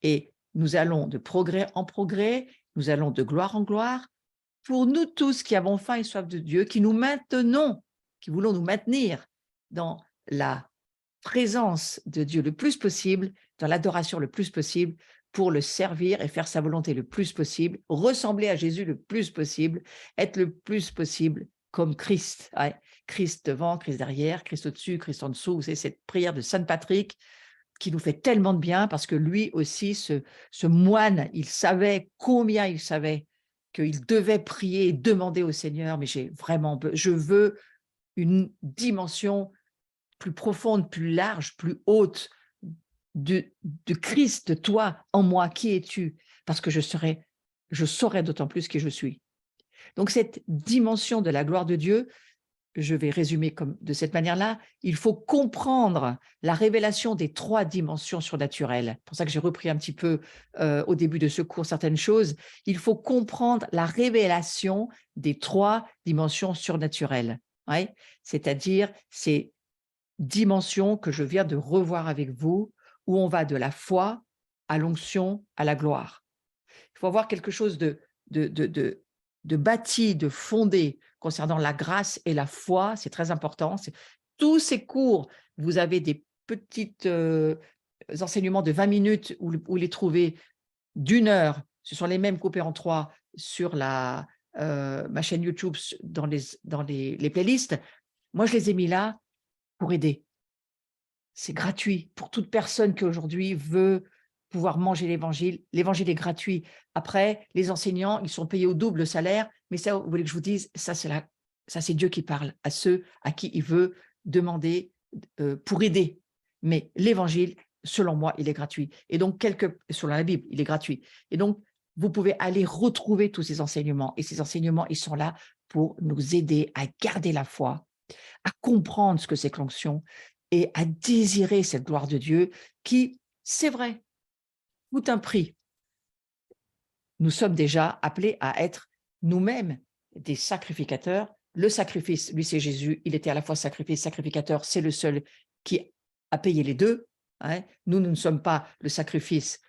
Et nous allons de progrès en progrès, nous allons de gloire en gloire. Pour nous tous qui avons faim et soif de Dieu, qui nous maintenons, qui voulons nous maintenir dans la présence de Dieu le plus possible, dans l'adoration le plus possible, pour le servir et faire sa volonté le plus possible, ressembler à Jésus le plus possible, être le plus possible comme Christ. Ouais. Christ devant, Christ derrière, Christ au-dessus, Christ en dessous. C'est cette prière de Saint Patrick qui nous fait tellement de bien parce que lui aussi, ce moine, il savait combien il savait qu'il devait prier et demander au Seigneur, mais je veux une dimension plus profonde, plus large, plus haute de Christ, de toi, en moi, qui es-tu? Parce que je saurai d'autant plus qui je suis. Donc cette dimension de la gloire de Dieu, je vais résumer de cette manière-là, il faut comprendre la révélation des 3 dimensions surnaturelles. C'est pour ça que j'ai repris un petit peu au début de ce cours certaines choses. Il faut comprendre la révélation des 3 dimensions surnaturelles. Ouais. C'est-à-dire ces dimensions que je viens de revoir avec vous, où on va de la foi à l'onction, à la gloire. Il faut avoir quelque chose de bâti, de fondé concernant la grâce et la foi, c'est très important. tous ces cours, vous avez des petites enseignements de 20 minutes où vous les trouvez d'1 heure. Ce sont les mêmes coupés en 3 sur ma chaîne YouTube dans les playlists. Moi, je les ai mis là pour aider. C'est gratuit pour toute personne qui aujourd'hui veut pouvoir manger l'évangile. L'évangile est gratuit. Après, les enseignants, ils sont payés au double salaire. Mais ça, vous voulez que je vous dise, ça, c'est Dieu qui parle à ceux à qui il veut demander pour aider. Mais l'évangile, selon moi, il est gratuit. Et donc, selon la Bible, il est gratuit. Et donc, vous pouvez aller retrouver tous ces enseignements. Et ces enseignements, ils sont là pour nous aider à garder la foi, à comprendre ce que c'est que l'onction et à désirer cette gloire de Dieu qui, c'est vrai, coûte un prix. Nous sommes déjà appelés à être nous-mêmes des sacrificateurs. Le sacrifice, lui, c'est Jésus. Il était à la fois sacrifice, sacrificateur. C'est le seul qui a payé les deux. Hein. Nous ne sommes pas le sacrifice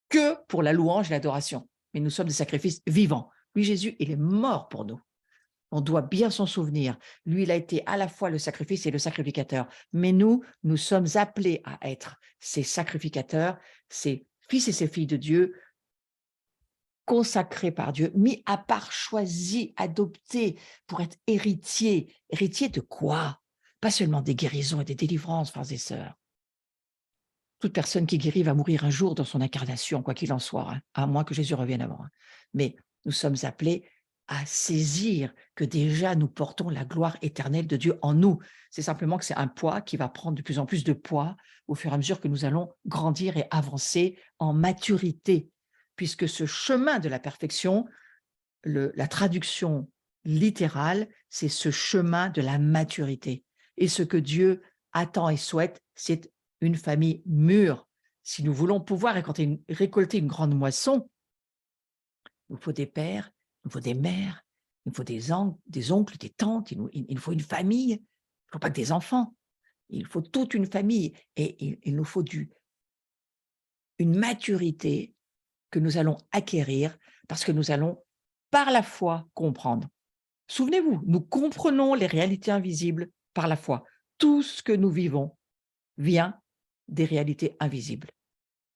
que pour la louange et l'adoration, mais nous sommes des sacrifices vivants. Lui, Jésus, il est mort pour nous. On doit bien s'en souvenir. Lui, il a été à la fois le sacrifice et le sacrificateur. Mais nous sommes appelés à être ces sacrificateurs, ces fils et ces filles de Dieu, consacrés par Dieu, mis à part, choisis, adoptés pour être héritiers. Héritiers de quoi? Pas seulement des guérisons et des délivrances, frères et sœurs. Toute personne qui guérit va mourir un jour dans son incarnation, quoi qu'il en soit, hein, à moins que Jésus revienne avant. Hein. Mais nous sommes appelés à saisir que déjà nous portons la gloire éternelle de Dieu en nous. C'est simplement que c'est un poids qui va prendre de plus en plus de poids au fur et à mesure que nous allons grandir et avancer en maturité, puisque ce chemin de la perfection, la traduction littérale, c'est ce chemin de la maturité. Et ce que Dieu attend et souhaite, c'est une famille mûre. Si nous voulons pouvoir récolter une grande moisson, il nous faut des pères, il nous faut des mères, il nous faut des oncles, des tantes, il nous faut une famille. Il ne faut pas que des enfants. Il faut toute une famille. Et il nous faut une maturité que nous allons acquérir parce que nous allons, par la foi, comprendre. Souvenez-vous, nous comprenons les réalités invisibles par la foi. Tout ce que nous vivons vient des réalités invisibles.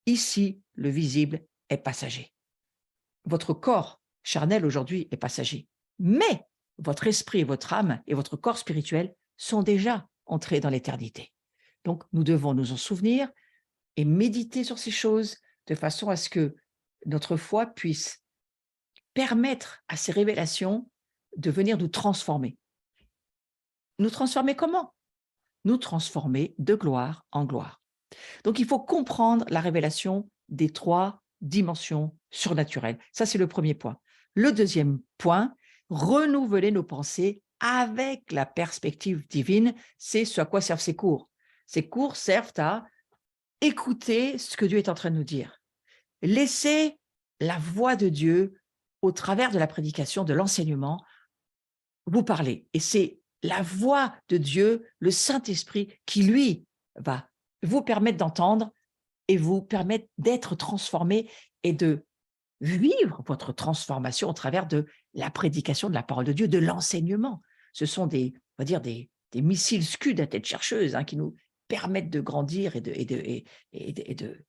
Ici, le visible est passager. Votre corps charnel aujourd'hui est passager, mais votre esprit, votre âme et votre corps spirituel sont déjà entrés dans l'éternité. Donc, nous devons nous en souvenir et méditer sur ces choses de façon à ce que notre foi puisse permettre à ces révélations de venir nous transformer. Nous transformer comment? Nous transformer de gloire en gloire. Donc, il faut comprendre la révélation des 3 dimensions surnaturelles. Ça, c'est le premier point. Le deuxième point, renouveler nos pensées avec la perspective divine, c'est ce à quoi servent ces cours. Ces cours servent à écouter ce que Dieu est en train de nous dire. Laisser la voix de Dieu, au travers de la prédication, de l'enseignement, vous parler. Et c'est la voix de Dieu, le Saint-Esprit, qui, lui, va vous permettre d'entendre et vous permettre d'être transformé et de vivre votre transformation au travers de la prédication de la parole de Dieu, de l'enseignement. Ce sont on va dire des missiles Scud à tête chercheuse hein, qui nous permettent de grandir et de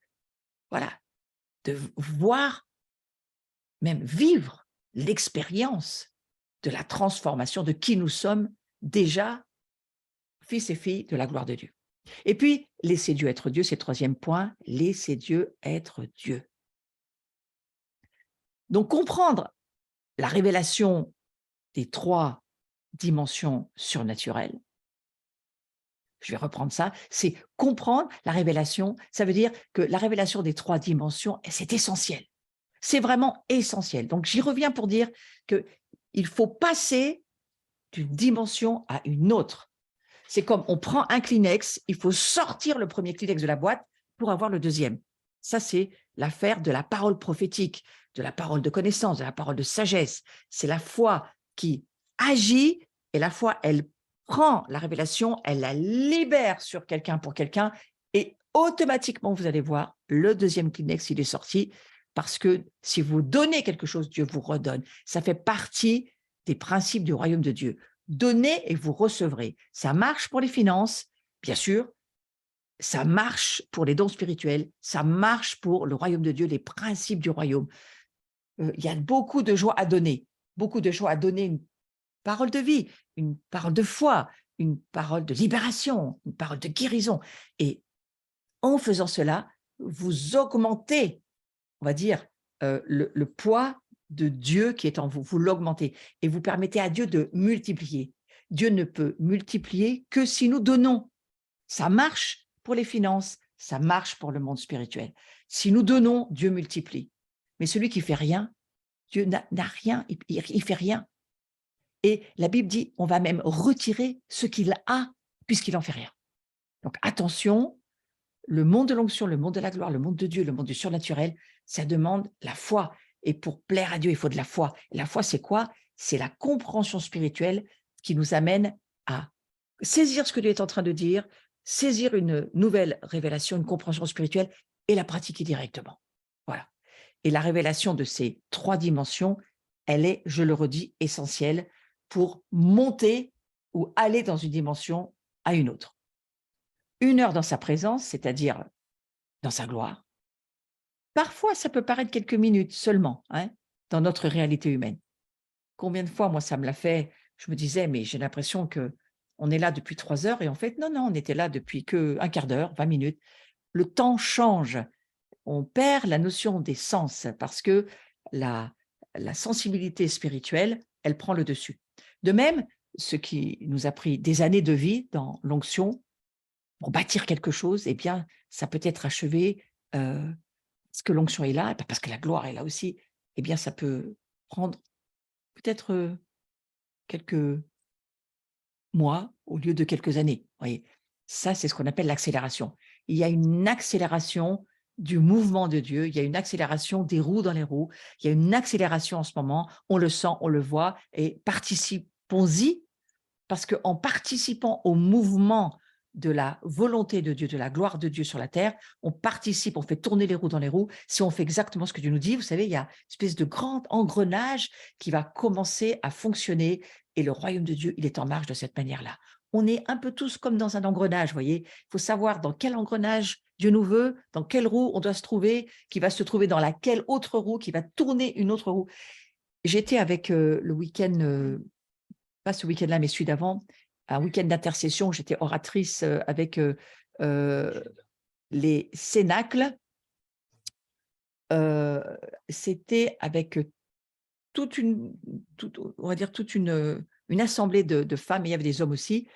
voilà, de voir, même vivre l'expérience de la transformation de qui nous sommes déjà, fils et filles de la gloire de Dieu. Et puis, laissez Dieu être Dieu, c'est le troisième point, laissez Dieu être Dieu. Donc, comprendre la révélation des 3 dimensions surnaturelles, je vais reprendre ça, c'est comprendre la révélation, ça veut dire que la révélation des 3 dimensions, c'est essentiel. C'est vraiment essentiel. Donc, j'y reviens pour dire qu'il faut passer d'une dimension à une autre. C'est comme on prend un Kleenex, il faut sortir le premier Kleenex de la boîte pour avoir le deuxième. Ça, c'est l'affaire de la parole prophétique, de la parole de connaissance, de la parole de sagesse. C'est la foi qui agit et la foi, elle prend la révélation, elle la libère sur quelqu'un pour quelqu'un et automatiquement, vous allez voir, le deuxième Kleenex, il est sorti parce que si vous donnez quelque chose, Dieu vous redonne. Ça fait partie des principes du royaume de Dieu. Donnez et vous recevrez. Ça marche pour les finances, bien sûr. Ça marche pour les dons spirituels. Ça marche pour le royaume de Dieu, les principes du royaume. Il y a beaucoup de joie à donner. Beaucoup de joie à donner une parole de vie, une parole de foi, une parole de libération, une parole de guérison. Et en faisant cela, vous augmentez, on va dire, le poids de Dieu qui est en vous. Vous l'augmentez et vous permettez à Dieu de multiplier. Dieu ne peut multiplier que si nous donnons. Ça marche pour les finances, ça marche pour le monde spirituel. Si nous donnons, Dieu multiplie. Mais celui qui fait rien, Dieu n'a rien, il fait rien. Et la Bible dit, on va même retirer ce qu'il a puisqu'il n'en fait rien. Donc attention, le monde de l'onction, le monde de la gloire, le monde de Dieu, le monde du surnaturel, ça demande la foi. Et pour plaire à Dieu, il faut de la foi. Et la foi, c'est quoi? C'est la compréhension spirituelle qui nous amène à saisir ce que Dieu est en train de dire, saisir une nouvelle révélation, une compréhension spirituelle et la pratiquer directement. Voilà. Et la révélation de ces 3 dimensions, elle est, je le redis, essentielle pour monter ou aller dans une dimension à une autre. 1 heure dans sa présence, c'est-à-dire dans sa gloire. Parfois, ça peut paraître quelques minutes seulement, hein, dans notre réalité humaine. Combien de fois, moi, ça me l'a fait, je me disais, mais j'ai l'impression qu'on est là depuis 3 heures et en fait, non, on était là depuis qu'un quart d'heure, 20 minutes. Le temps change. On perd la notion des sens parce que la sensibilité spirituelle, elle prend le dessus. De même, ce qui nous a pris des années de vie dans l'onction, pour bâtir quelque chose, eh bien, ça peut être achevé parce que l'onction est là, parce que la gloire est là aussi. Eh bien, ça peut prendre peut-être quelques mois au lieu de quelques années. Voyez, ça, c'est ce qu'on appelle l'accélération. Il y a une accélération du mouvement de Dieu, il y a une accélération des roues dans les roues, il y a une accélération en ce moment, on le sent, on le voit, et participons-y, parce qu'en participant au mouvement de la volonté de Dieu, de la gloire de Dieu sur la terre, on participe, on fait tourner les roues dans les roues. Si on fait exactement ce que Dieu nous dit, vous savez, il y a une espèce de grand engrenage qui va commencer à fonctionner et le royaume de Dieu, il est en marche de cette manière-là. On est un peu tous comme dans un engrenage, vous voyez. Il faut savoir dans quel engrenage Dieu nous veut, dans quelle roue on doit se trouver, qui va se trouver dans laquelle autre roue, qui va tourner une autre roue. J'étais avec le week-end, pas ce week-end-là, mais celui d'avant, un week-end d'intercession, j'étais oratrice avec les cénacles. C'était avec on va dire toute une assemblée de femmes, et il y avait des hommes aussi,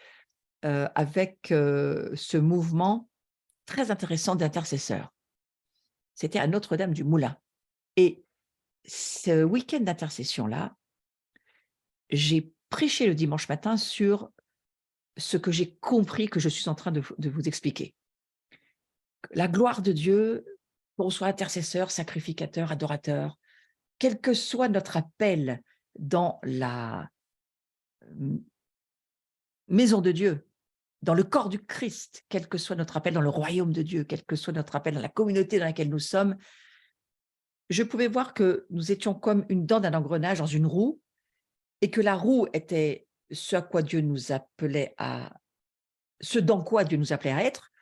avec ce mouvement très intéressant d'intercesseurs. C'était à Notre-Dame-du-Moulin. Et ce week-end d'intercession-là, j'ai prêché le dimanche matin sur ce que j'ai compris, que je suis en train de vous expliquer. La gloire de Dieu, qu'on soit intercesseur, sacrificateur, adorateur, quel que soit notre appel dans la maison de Dieu, dans le corps du Christ, quel que soit notre appel dans le royaume de Dieu, quel que soit notre appel dans la communauté dans laquelle nous sommes, je pouvais voir que nous étions comme une dent d'un engrenage dans une roue, et que la roue était ce à quoi Dieu nous appelait ce dans quoi Dieu nous appelait à être,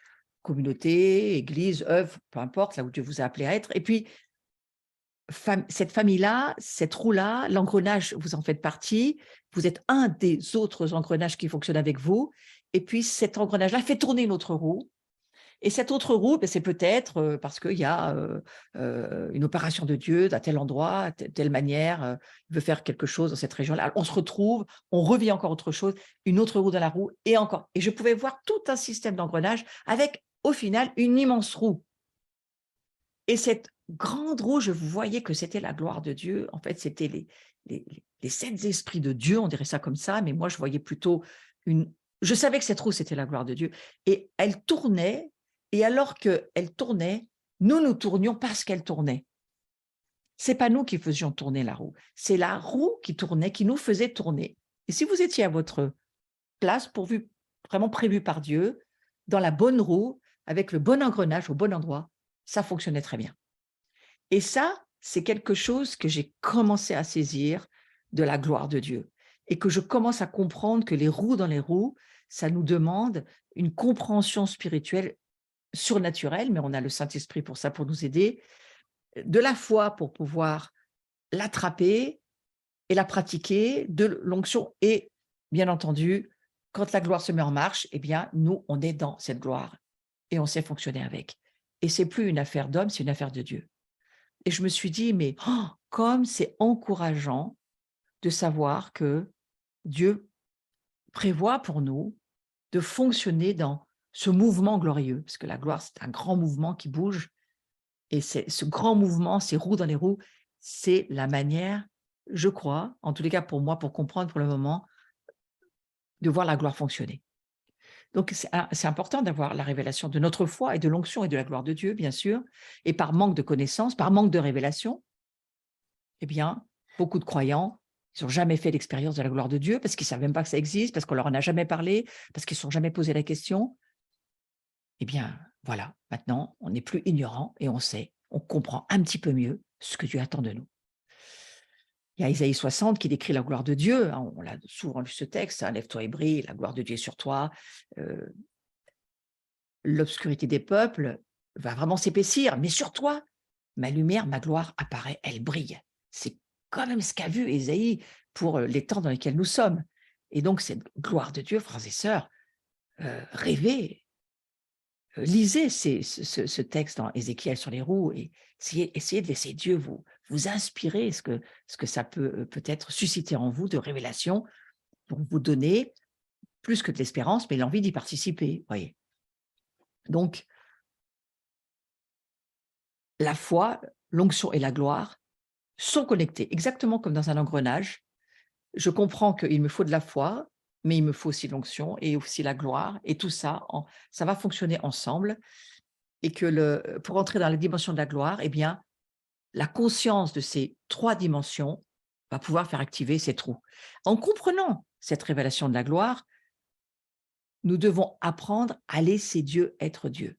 communauté, église, œuvre, peu importe, là où Dieu vous a appelé à être. Et puis, cette famille-là, cette roue-là, l'engrenage, vous en faites partie, vous êtes un des autres engrenages qui fonctionnent avec vous, et puis cet engrenage-là fait tourner une autre roue, et cette autre roue, ben, c'est peut-être parce qu'il y a une opération de Dieu à tel endroit, telle manière, il veut faire quelque chose dans cette région-là. On se retrouve, on revit encore autre chose, une autre roue dans la roue, et encore. Et je pouvais voir tout un système d'engrenage avec, au final, une immense roue. Et cette grande roue, je voyais que c'était la gloire de Dieu. En fait, c'était les 7 esprits de Dieu, on dirait ça comme ça, mais moi, je voyais plutôt je savais que cette roue, c'était la gloire de Dieu. Et elle tournait, et alors qu'elle tournait, nous tournions parce qu'elle tournait. Ce n'est pas nous qui faisions tourner la roue, c'est la roue qui tournait, qui nous faisait tourner. Et si vous étiez à votre place, vraiment prévue par Dieu, dans la bonne roue, avec le bon engrenage au bon endroit, ça fonctionnait très bien. Et ça, c'est quelque chose que j'ai commencé à saisir de la gloire de Dieu. et que je commence à comprendre que les roues dans les roues, ça nous demande une compréhension spirituelle surnaturelle, mais on a le Saint-Esprit pour ça, pour nous aider, de la foi pour pouvoir l'attraper et la pratiquer, de l'onction et, bien entendu, quand la gloire se met en marche, eh bien, nous, on est dans cette gloire et on sait fonctionner avec. Et c'est plus une affaire d'homme, c'est une affaire de Dieu. Et je me suis dit, mais comme c'est encourageant de savoir que Dieu prévoit pour nous de fonctionner dans ce mouvement glorieux, parce que la gloire, c'est un grand mouvement qui bouge, et ce grand mouvement, ces roues dans les roues, c'est la manière, je crois, en tous les cas pour moi, pour comprendre pour le moment, de voir la gloire fonctionner. Donc c'est important d'avoir la révélation de notre foi et de l'onction et de la gloire de Dieu, bien sûr, et par manque de connaissances, par manque de révélation, eh bien, beaucoup de croyants, ils n'ont jamais fait l'expérience de la gloire de Dieu parce qu'ils ne savent même pas que ça existe, parce qu'on leur en a jamais parlé, parce qu'ils ne se sont jamais posé la question. Eh bien, voilà, maintenant, on n'est plus ignorant et on sait, on comprend un petit peu mieux ce que Dieu attend de nous. Il y a Isaïe 60 qui décrit la gloire de Dieu, hein, on l'a souvent lu ce texte, hein, lève-toi et brille, la gloire de Dieu est sur toi. L'obscurité des peuples va vraiment s'épaissir, mais sur toi, ma lumière, ma gloire apparaît, elle brille. C'est quand même ce qu'a vu Ésaïe pour les temps dans lesquels nous sommes. Et donc, cette gloire de Dieu, frères et sœurs, rêvez, lisez ce texte dans Ézéchiel sur les roues et essayez de laisser Dieu vous inspirer ce que ça peut peut-être susciter en vous de révélation pour vous donner plus que de l'espérance, mais l'envie d'y participer. Voyez. Donc, la foi, l'onction et la gloire sont connectés, exactement comme dans un engrenage. Je comprends qu'il me faut de la foi, mais il me faut aussi l'onction et aussi la gloire, et tout ça, ça va fonctionner ensemble, et que pour entrer dans la dimension de la gloire, eh bien, la conscience de ces 3 dimensions va pouvoir faire activer ces trous. En comprenant cette révélation de la gloire, nous devons apprendre à laisser Dieu être Dieu.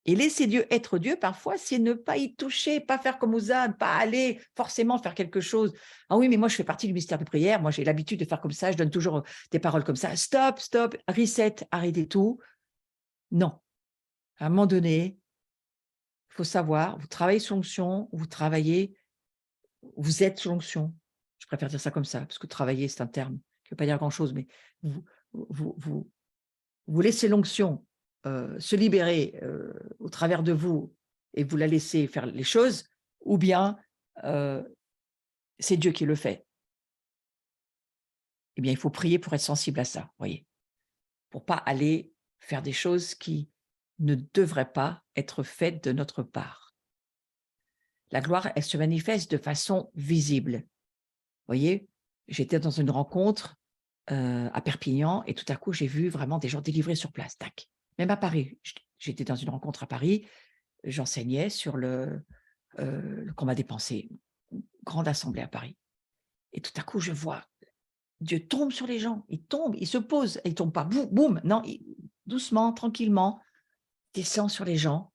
Et laisser Dieu être Dieu, parfois, c'est ne pas y toucher, pas faire comme Hosanna, pas aller forcément faire quelque chose. Ah oui, mais moi, je fais partie du mystère de prière. Moi, j'ai l'habitude de faire comme ça. Je donne toujours des paroles comme ça. Stop, stop, reset, arrêtez tout. Non. À un moment donné, il faut savoir, vous travaillez sur l'onction, vous travaillez, vous êtes sur l'onction. Je préfère dire ça comme ça, parce que travailler, c'est un terme qui ne veut pas dire grand-chose, mais vous, vous, vous, vous laissez l'onction se libérer au travers de vous et vous la laissez faire les choses, ou bien c'est Dieu qui le fait. Eh bien, il faut prier pour être sensible à ça, voyez, pour pas aller faire des choses qui ne devraient pas être faites de notre part. La gloire, elle se manifeste de façon visible. Voyez, j'étais dans une rencontre à Perpignan et tout à coup, j'ai vu vraiment des gens délivrés sur place, tac. Même à Paris, j'étais dans une rencontre à Paris, j'enseignais sur le combat des pensées, une grande assemblée à Paris. Et tout à coup, je vois, Dieu tombe sur les gens, il tombe, il se pose, il tombe pas, boum, boum, non, doucement, tranquillement, descend sur les gens,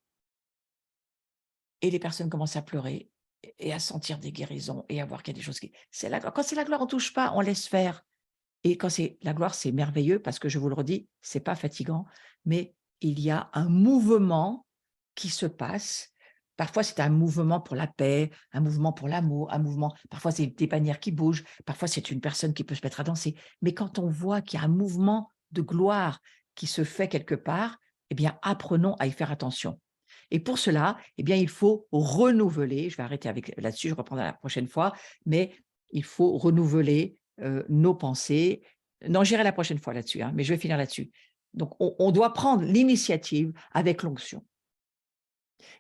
et les personnes commencent à pleurer et à sentir des guérisons et à voir qu'il y a des choses qui... Quand c'est la gloire, on touche pas, on laisse faire. Et quand c'est la gloire, c'est merveilleux parce que je vous le redis, c'est pas fatigant, mais il y a un mouvement qui se passe. Parfois, c'est un mouvement pour la paix, un mouvement pour l'amour, un mouvement. Parfois, c'est des bannières qui bougent. Parfois, c'est une personne qui peut se mettre à danser. Mais quand on voit qu'il y a un mouvement de gloire qui se fait quelque part, eh bien, apprenons à y faire attention. Et pour cela, eh bien, il faut renouveler. Je vais arrêter là-dessus, je reprendrai la prochaine fois, mais il faut renouveler nos pensées. Non, j'irai la prochaine fois là-dessus, hein, mais je vais finir là-dessus. Donc, on doit prendre l'initiative avec l'onction.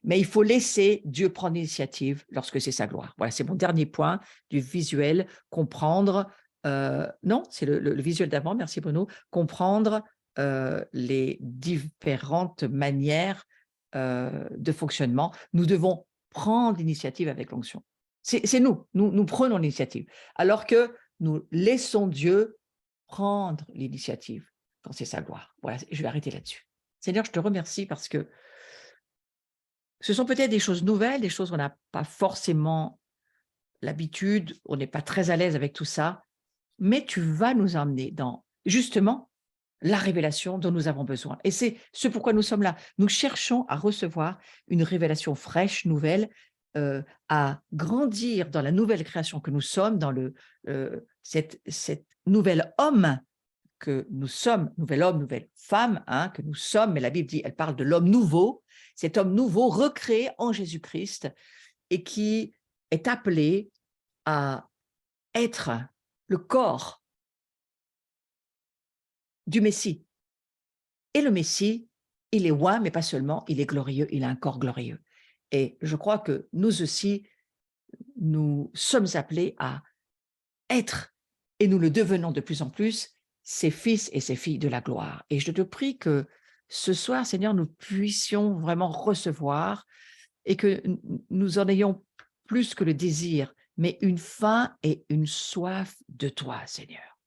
Mais il faut laisser Dieu prendre l'initiative lorsque c'est sa gloire. Voilà, c'est mon dernier point du visuel, comprendre, non, c'est le visuel d'avant, merci Bruno, comprendre les différentes manières de fonctionnement. Nous devons prendre l'initiative avec l'onction. C'est nous prenons l'initiative, alors que nous laissons Dieu prendre l'initiative quand c'est sa gloire. Voilà, je vais arrêter là-dessus. Seigneur, je te remercie parce que ce sont peut-être des choses nouvelles, des choses où on n'a pas forcément l'habitude, on n'est pas très à l'aise avec tout ça, mais tu vas nous emmener dans, justement, la révélation dont nous avons besoin. Et c'est ce pourquoi nous sommes là. Nous cherchons à recevoir une révélation fraîche, nouvelle, à grandir dans la nouvelle création que nous sommes, dans cette nouvel homme que nous sommes, nouvel homme, nouvelle femme, hein, que nous sommes, mais la Bible dit, elle parle de l'homme nouveau, cet homme nouveau recréé en Jésus-Christ et qui est appelé à être le corps du Messie. Et le Messie, il est roi, mais pas seulement, il est glorieux, il a un corps glorieux. Et je crois que nous aussi, nous sommes appelés à être, et nous le devenons de plus en plus, ses fils et ses filles de la gloire. Et je te prie que ce soir, Seigneur, nous puissions vraiment recevoir et que nous en ayons plus que le désir, mais une faim et une soif de toi, Seigneur.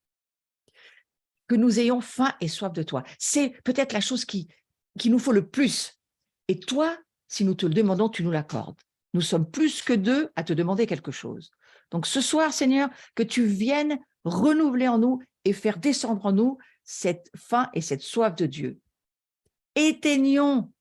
Que nous ayons faim et soif de toi. C'est peut-être la chose qu'il nous faut le plus. Et toi, si nous te le demandons, tu nous l'accordes. Nous sommes plus que deux à te demander quelque chose. Donc ce soir, Seigneur, que tu viennes renouveler en nous et faire descendre en nous cette faim et cette soif de Dieu. Éteignons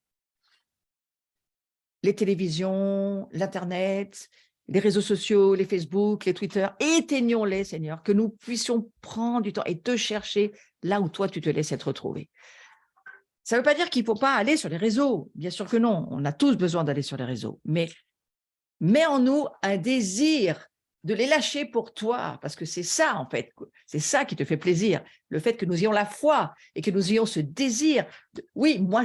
les télévisions, l'Internet, les réseaux sociaux, les Facebook, les Twitter, éteignons-les, Seigneur, que nous puissions prendre du temps et te chercher là où toi, tu te laisses être trouvé. Ça ne veut pas dire qu'il ne faut pas aller sur les réseaux. Bien sûr que non, on a tous besoin d'aller sur les réseaux. Mais mets en nous un désir de les lâcher pour toi, parce que c'est ça, en fait, c'est ça qui te fait plaisir, le fait que nous ayons la foi et que nous ayons ce désir. Oui, moi,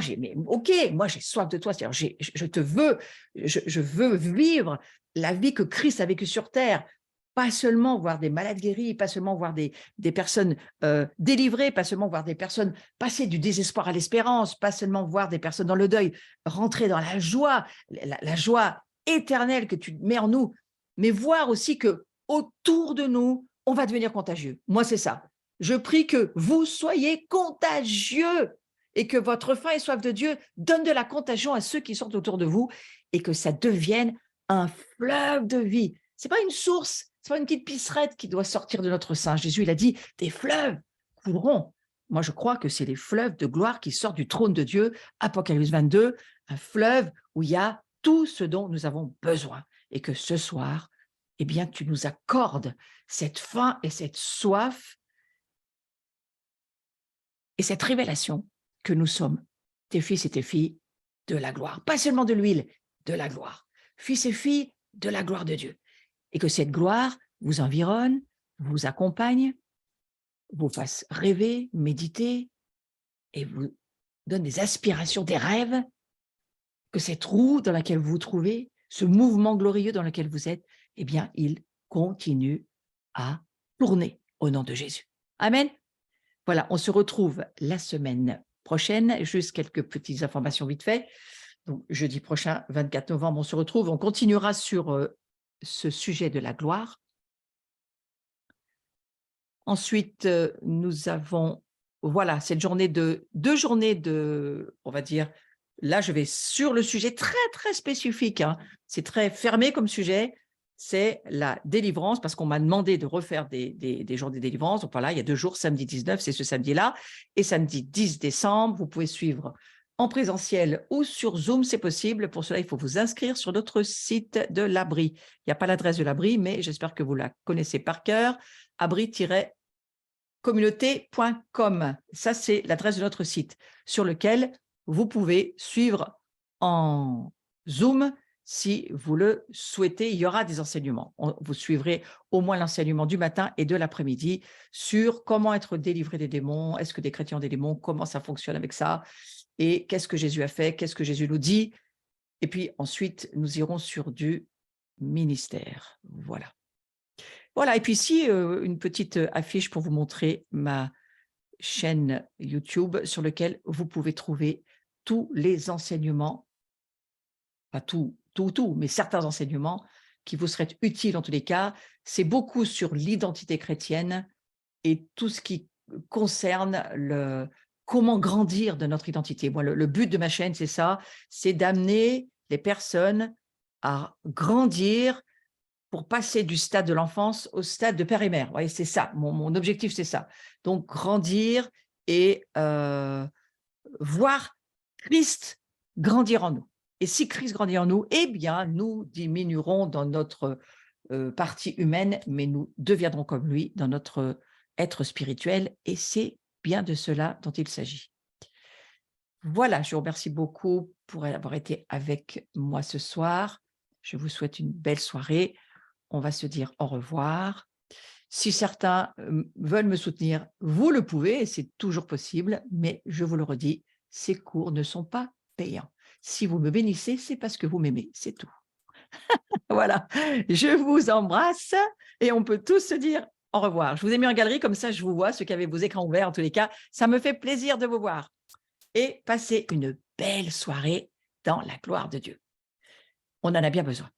moi, j'ai soif de toi, c'est-à-dire, je te veux, je veux vivre la vie que Christ a vécue sur terre, pas seulement voir des malades guéris, pas seulement voir des personnes délivrées, pas seulement voir des personnes passer du désespoir à l'espérance, pas seulement voir des personnes dans le deuil rentrer dans la joie éternelle que tu mets en nous, mais voir aussi que autour de nous, on va devenir contagieux. Moi, c'est ça. Je prie que vous soyez contagieux et que votre faim et soif de Dieu donne de la contagion à ceux qui sont autour de vous et que ça devienne un fleuve de vie. C'est pas une source, c'est pas une petite pisserette qui doit sortir de notre sein. Jésus, il a dit, des fleuves couleront. Moi, je crois que c'est les fleuves de gloire qui sortent du trône de Dieu, Apocalypse 22, un fleuve où il y a tout ce dont nous avons besoin. Et que ce soir, eh bien, tu nous accordes cette faim et cette soif et cette révélation que nous sommes tes fils et tes filles de la gloire. Pas seulement de l'huile, de la gloire. Fils et filles de la gloire de Dieu. Et que cette gloire vous environne, vous accompagne, vous fasse rêver, méditer et vous donne des aspirations, des rêves, que cette roue dans laquelle vous vous trouvez, ce mouvement glorieux dans lequel vous êtes, eh bien, il continue à tourner au nom de Jésus. Amen. Voilà, on se retrouve la semaine prochaine. Juste quelques petites informations vite fait. Donc, jeudi prochain, 24 novembre, on se retrouve. On continuera sur ce sujet de la gloire. Ensuite, nous avons, voilà, cette journée deux journées de, on va dire, là, je vais sur le sujet très, très spécifique. Hein. C'est très fermé comme sujet. C'est la délivrance, parce qu'on m'a demandé de refaire des journées de délivrance. Donc voilà, il y a 2 jours, samedi 19, c'est ce samedi-là. Et samedi 10 décembre, vous pouvez suivre en présentiel ou sur Zoom, c'est possible. Pour cela, il faut vous inscrire sur notre site de l'Abri. Il n'y a pas l'adresse de l'Abri, mais j'espère que vous la connaissez par cœur. Abri-communauté.com. Ça, c'est l'adresse de notre site sur lequel vous pouvez suivre en Zoom si vous le souhaitez. Il y aura des enseignements. Vous suivrez au moins l'enseignement du matin et de l'après-midi sur comment être délivré des démons, est-ce que des chrétiens ont des démons, comment ça fonctionne avec ça, et qu'est-ce que Jésus a fait, qu'est-ce que Jésus nous dit. Et puis ensuite, nous irons sur du ministère. Voilà. Voilà, et puis ici, une petite affiche pour vous montrer ma chaîne YouTube sur laquelle vous pouvez trouver tous les enseignements, pas tout, mais certains enseignements qui vous seraient utiles en tous les cas. C'est beaucoup sur l'identité chrétienne et tout ce qui concerne comment grandir de notre identité. Moi, le but de ma chaîne, c'est ça, c'est d'amener les personnes à grandir pour passer du stade de l'enfance au stade de père et mère. Vous voyez, c'est ça, mon objectif, c'est ça. Donc, grandir et voir Christ grandir en nous. Et si Christ grandit en nous, eh bien, nous diminuerons dans notre partie humaine, mais nous deviendrons comme lui dans notre être spirituel. Et c'est bien de cela dont il s'agit. Voilà, je vous remercie beaucoup pour avoir été avec moi ce soir. Je vous souhaite une belle soirée. On va se dire au revoir. Si certains veulent me soutenir, vous le pouvez, c'est toujours possible, mais je vous le redis, ces cours ne sont pas payants. Si vous me bénissez, c'est parce que vous m'aimez, c'est tout. Voilà, je vous embrasse et on peut tous se dire au revoir. Je vous ai mis en galerie, comme ça je vous vois, ceux qui avaient vos écrans ouverts en tous les cas. Ça me fait plaisir de vous voir. Et passez une belle soirée dans la gloire de Dieu. On en a bien besoin.